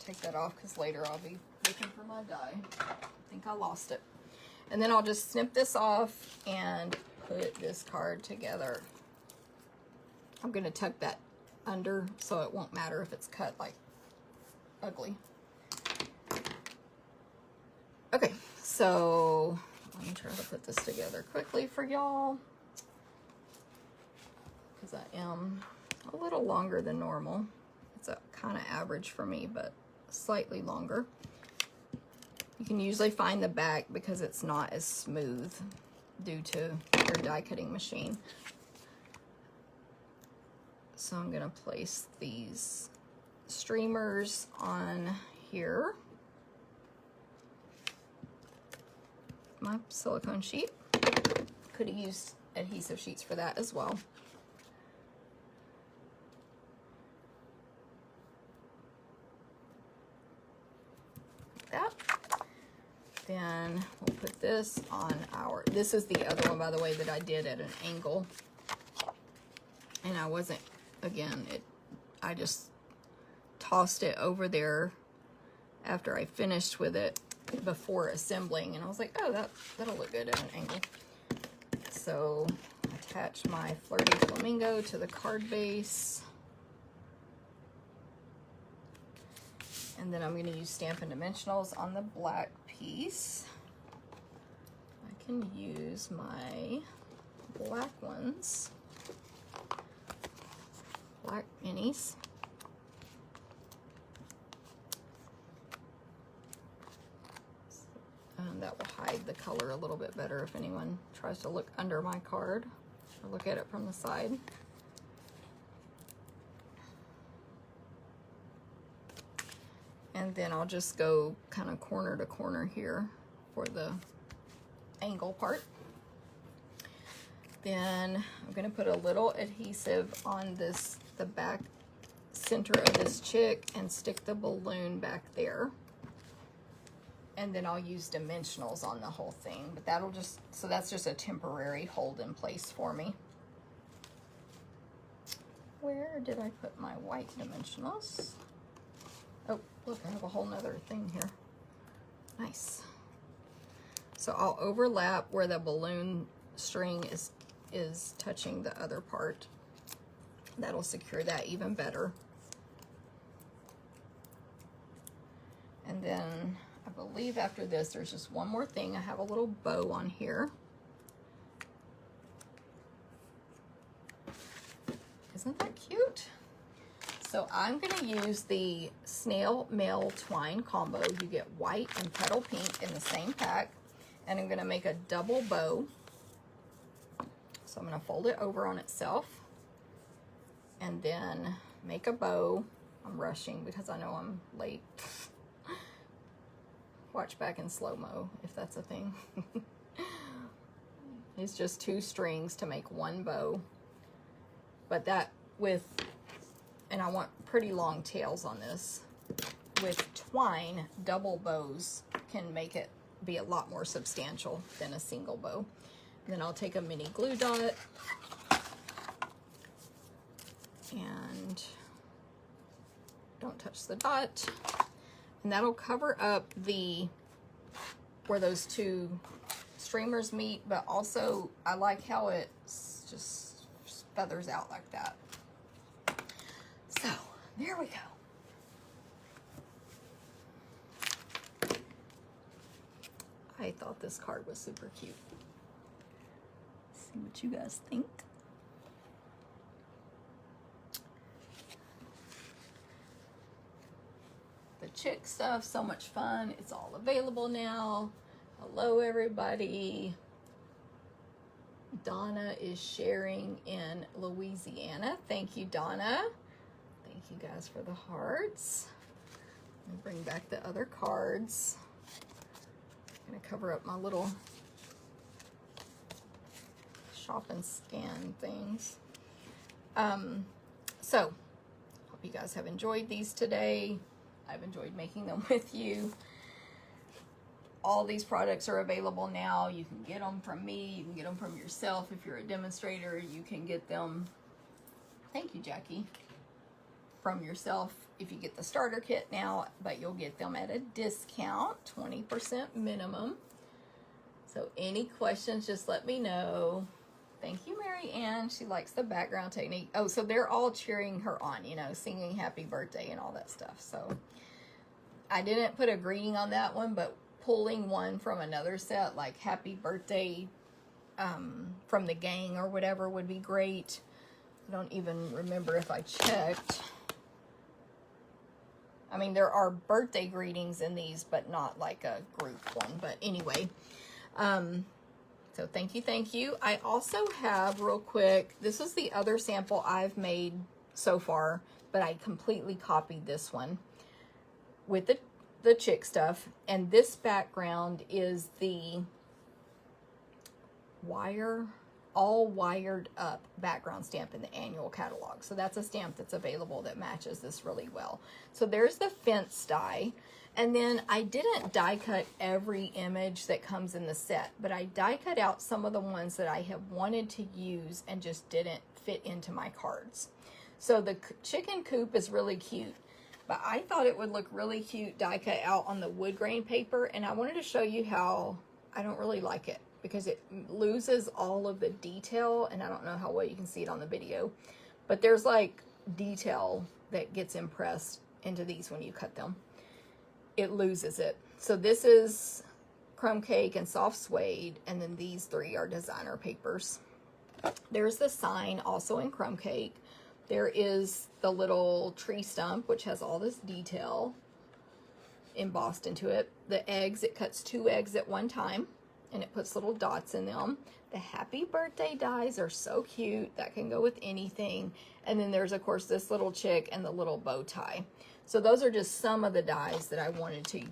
Take that off because later I'll be looking for my die. I think I lost it. And then I'll just snip this off and put this card together. I'm going to tuck that under so it won't matter if it's cut like ugly. Okay, so let me try to put this together quickly for y'all, because I am a little longer than normal. It's a kind of average for me, but slightly longer. You can usually find the back because it's not as smooth due to your die cutting machine. So I'm going to place these streamers on here. My silicone sheet. Could have used adhesive sheets for that as well. Like that. Then we'll put this on our, this is the other one, by the way, that I did at an angle. And I wasn't, again, I just tossed it over there after I finished with it before assembling, and I was like, oh, that'll look good at an angle. So attach my Flirty Flamingo to the card base, and then I'm going to use Stampin' Dimensionals on the black piece. I can use my black ones, black minis. That will hide the color a little bit better if anyone tries to look under my card or look at it from the side. And then I'll just go kind of corner to corner here for the angle part. Then I'm going to put a little adhesive on this, the back center of this chick, and stick the balloon back there. And then I'll use dimensionals on the whole thing, but that'll just, so that's just a temporary hold in place for me. Where did I put my white dimensionals? Oh, look, I have a whole nother thing here. Nice. So I'll overlap where the balloon string is touching the other part. That'll secure that even better. And then I believe after this, there's just one more thing. I have a little bow on here. Isn't that cute? So I'm going to use the Snail Mail Twine Combo. You get white and petal pink in the same pack. And I'm going to make a double bow. So I'm going to fold it over on itself. And then make a bow. I'm rushing because I know I'm late. Watch back in slow-mo if that's a thing. It's just 2 strings to make one bow. But that with, and I want pretty long tails on this. With twine, double bows can make it be a lot more substantial than a single bow. And then I'll take a mini glue dot and don't touch the dot. And that'll cover up the, where those 2 streamers meet, but also I like how it just feathers out like that. So there we go. I thought this card was super cute. See what you guys think. The chick stuff, so much fun. It's all available now. Hello everybody. Donna is sharing in Louisiana. Thank you, Donna. Thank you guys for the hearts. Let me bring back the other cards. I'm gonna cover up my little shop and scan things. So, hope you guys have enjoyed these today. I've enjoyed making them with you. All these products are available now. You can get them from me. You can get them from yourself. If you're a demonstrator, you can get them, thank you, Jackie, from yourself if you get the starter kit now, but you'll get them at a discount, 20% minimum. So any questions, just let me know. Thank you, Mary Ann. She likes the background technique. Oh, so they're all cheering her on, you know, singing happy birthday and all that stuff. So I didn't put a greeting on that one, but pulling one from another set, like happy birthday from the gang or whatever, would be great. I don't even remember if I checked. I mean, there are birthday greetings in these, but not like a group one. But anyway, so thank you, thank you. I also have, real quick, this is the other sample I've made so far, but I completely copied this one with the chick stuff. And this background is the all wired up background stamp in the annual catalog. So that's a stamp that's available that matches this really well. So there's the fence die. And then I didn't die cut every image that comes in the set, but I die cut out some of the ones that I have wanted to use and just didn't fit into my cards. So the chicken coop is really cute, but I thought it would look really cute die cut out on the wood grain paper. And I wanted to show you how I don't really like it, because it loses all of the detail, and I don't know how well you can see it on the video, but there's like detail that gets impressed into these when you cut them. It loses it. So this is crumb cake and soft suede, and then these 3 are designer papers. There's the sign, also in crumb cake. There is the little tree stump, which has all this detail embossed into it. The eggs, it cuts 2 eggs at one time, and it puts little dots in them. The happy birthday dies are so cute. That can go with anything. And then there's, of course, this little chick and the little bow tie. So those are just some of the dies that I wanted to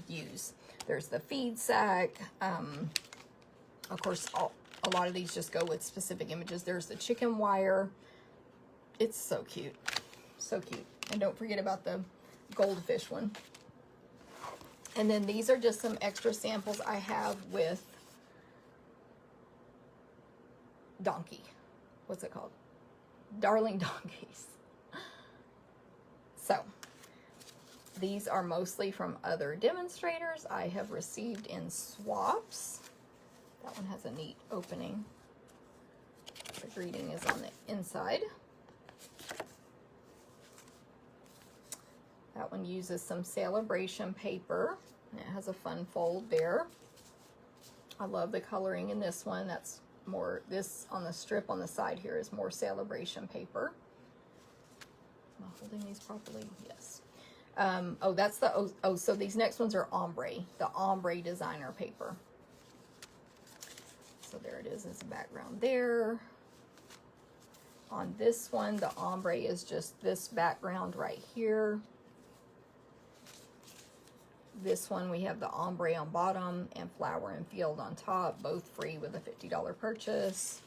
use. There's the feed sack. Of course, a lot of these just go with specific images. There's the chicken wire. It's so cute. So cute. And don't forget about the goldfish one. And then these are just some extra samples I have with Donkey. What's it called? Darling Donkeys. So, these are mostly from other demonstrators I have received in swaps. That one has a neat opening. The greeting is on the inside. That one uses some Celebration paper. And it has a fun fold there. I love the coloring in this one. That's more, this on the strip on the side here is more Celebration paper. Am I holding these properly? Yes. Oh, that's the, so these next ones are ombre, the ombre designer paper. So there it is as a background there. On this one, the ombre is just this background right here. This one, we have the ombre on bottom and flower and field on top, both free with a $50 purchase.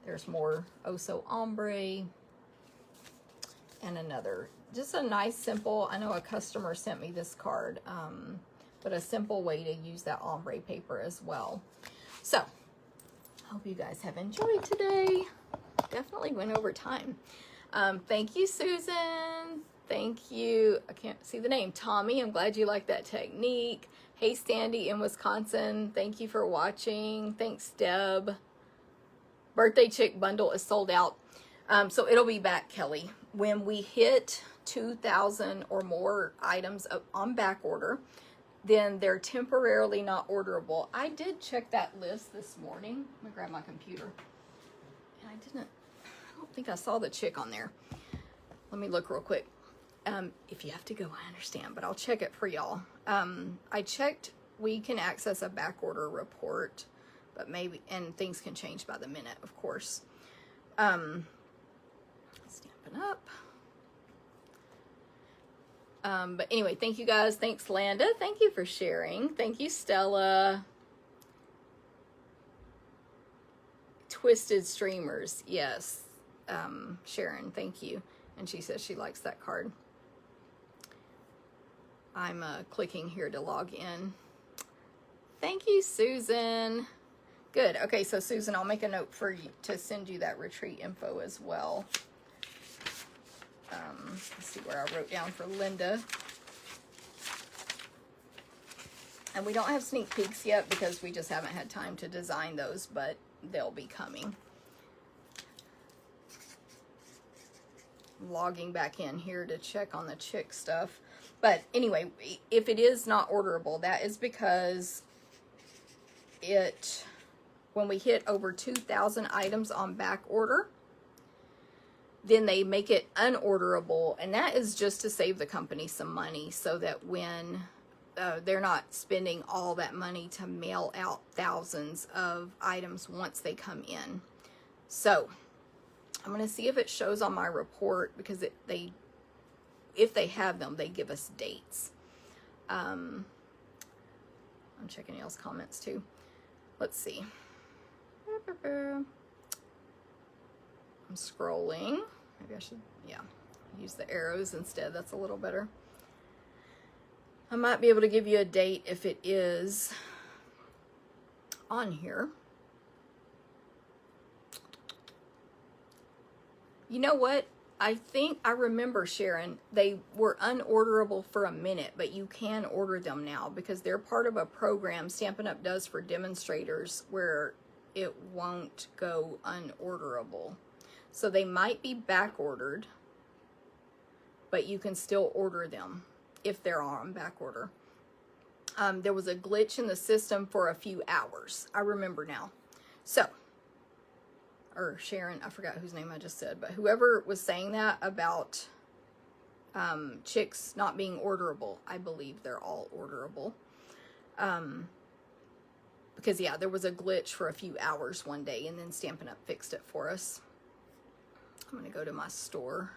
There's more Oso ombre. And another, just a nice, simple, I know a customer sent me this card, but a simple way to use that ombre paper as well. So, hope you guys have enjoyed today. Definitely went over time. Thank you, Susan. Thank you. I can't see the name. Tommy, I'm glad you like that technique. Hey, Sandy in Wisconsin. Thank you for watching. Thanks, Deb. Birthday Chick bundle is sold out. So it'll be back, Kelly. When we hit 2,000 or more items on back order, then they're temporarily not orderable. I did check that list this morning. Let me grab my computer. And I don't think I saw the chick on there. Let me look real quick. If you have to go, I understand, but I'll check it for y'all. I checked, we can access a back order report, but maybe, and things can change by the minute, of course. Stamping up. But anyway, thank you guys. Thanks, Landa. Thank you for sharing. Thank you, Stella. Twisted Streamers. Yes. Sharon, thank you. And she says she likes that card. I'm clicking here to log in. Thank you, Susan. Good. Okay, so Susan, I'll make a note for you to send you that retreat info as well. Let's see where I wrote down for Linda. And we don't have sneak peeks yet because we just haven't had time to design those, but they'll be coming. Logging back in here to check on the chick stuff. But anyway, if it is not orderable, that is because when we hit over 2,000 items on back order, then they make it unorderable, and that is just to save the company some money so that when they're not spending all that money to mail out thousands of items once they come in. So I'm going to see if it shows on my report, because if they have them, they give us dates. I'm checking y'all's comments too. Let's see. I'm scrolling. Maybe I should, use the arrows instead. That's a little better. I might be able to give you a date if it is on here. You know what? I think I remember, Sharon, they were unorderable for a minute, but you can order them now because they're part of a program Stampin' Up! Does for demonstrators where it won't go unorderable. So they might be back ordered, but you can still order them if they're on back order. There was a glitch in the system for a few hours. I remember now. So, or Sharon, I forgot whose name I just said, but whoever was saying that about chicks not being orderable, I believe they're all orderable. Because yeah, there was a glitch for a few hours one day, and then Stampin' Up! Fixed it for us. I'm going to go to my store,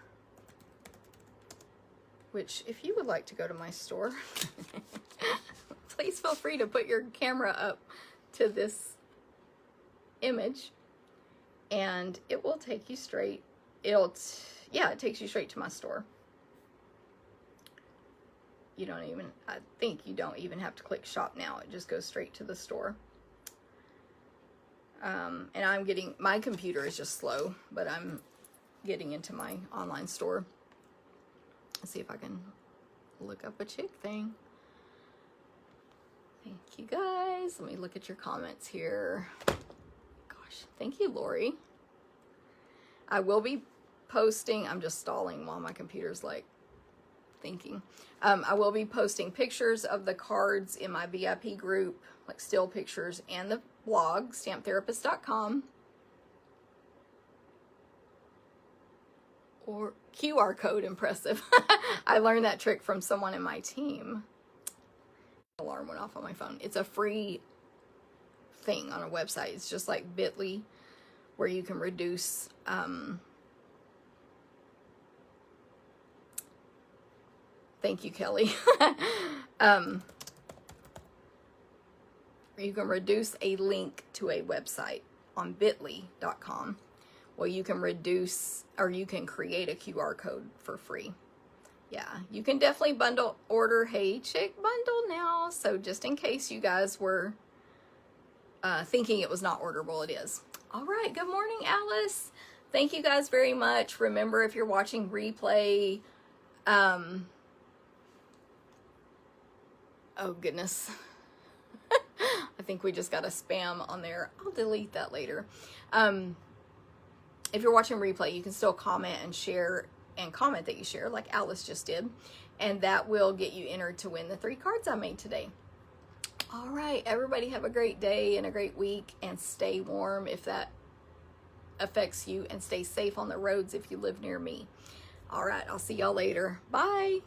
which if you would like to go to my store, please feel free to put your camera up to this image and it will take you straight. It takes you straight to my store. You don't even, I think you don't even have to click shop now. It just goes straight to the store. And I'm getting, my computer is just slow, but I'm getting into my online store. Let's see if I can look up a chick thing. Thank you guys. Let me look at your comments here. Gosh, thank you, Lori. I will be posting, I'm just stalling while my computer's like thinking. I will be posting pictures of the cards in my VIP group, like still pictures, and the blog, stamptherapist.com. Or QR code, impressive. I learned that trick from someone in my team. Alarm went off on my phone. It's a free thing on a website. It's just like Bitly, where you can reduce thank you, Kelly. You can reduce a link to a website on bitly.com. Well, you can reduce, or you can create a QR code for free. Yeah, you can definitely bundle order. Hey, chick bundle now. So just in case you guys were thinking it was not orderable, it is. All right, good morning, Alice. Thank you guys very much. Remember, if you're watching replay, oh goodness. I think we just got a spam on there. I'll delete that later. If you're watching replay, you can still comment and share, and comment that you share like Alice just did. And that will get you entered to win the 3 cards I made today. All right, everybody have a great day and a great week, and stay warm if that affects you, and stay safe on the roads if you live near me. All right, I'll see y'all later. Bye.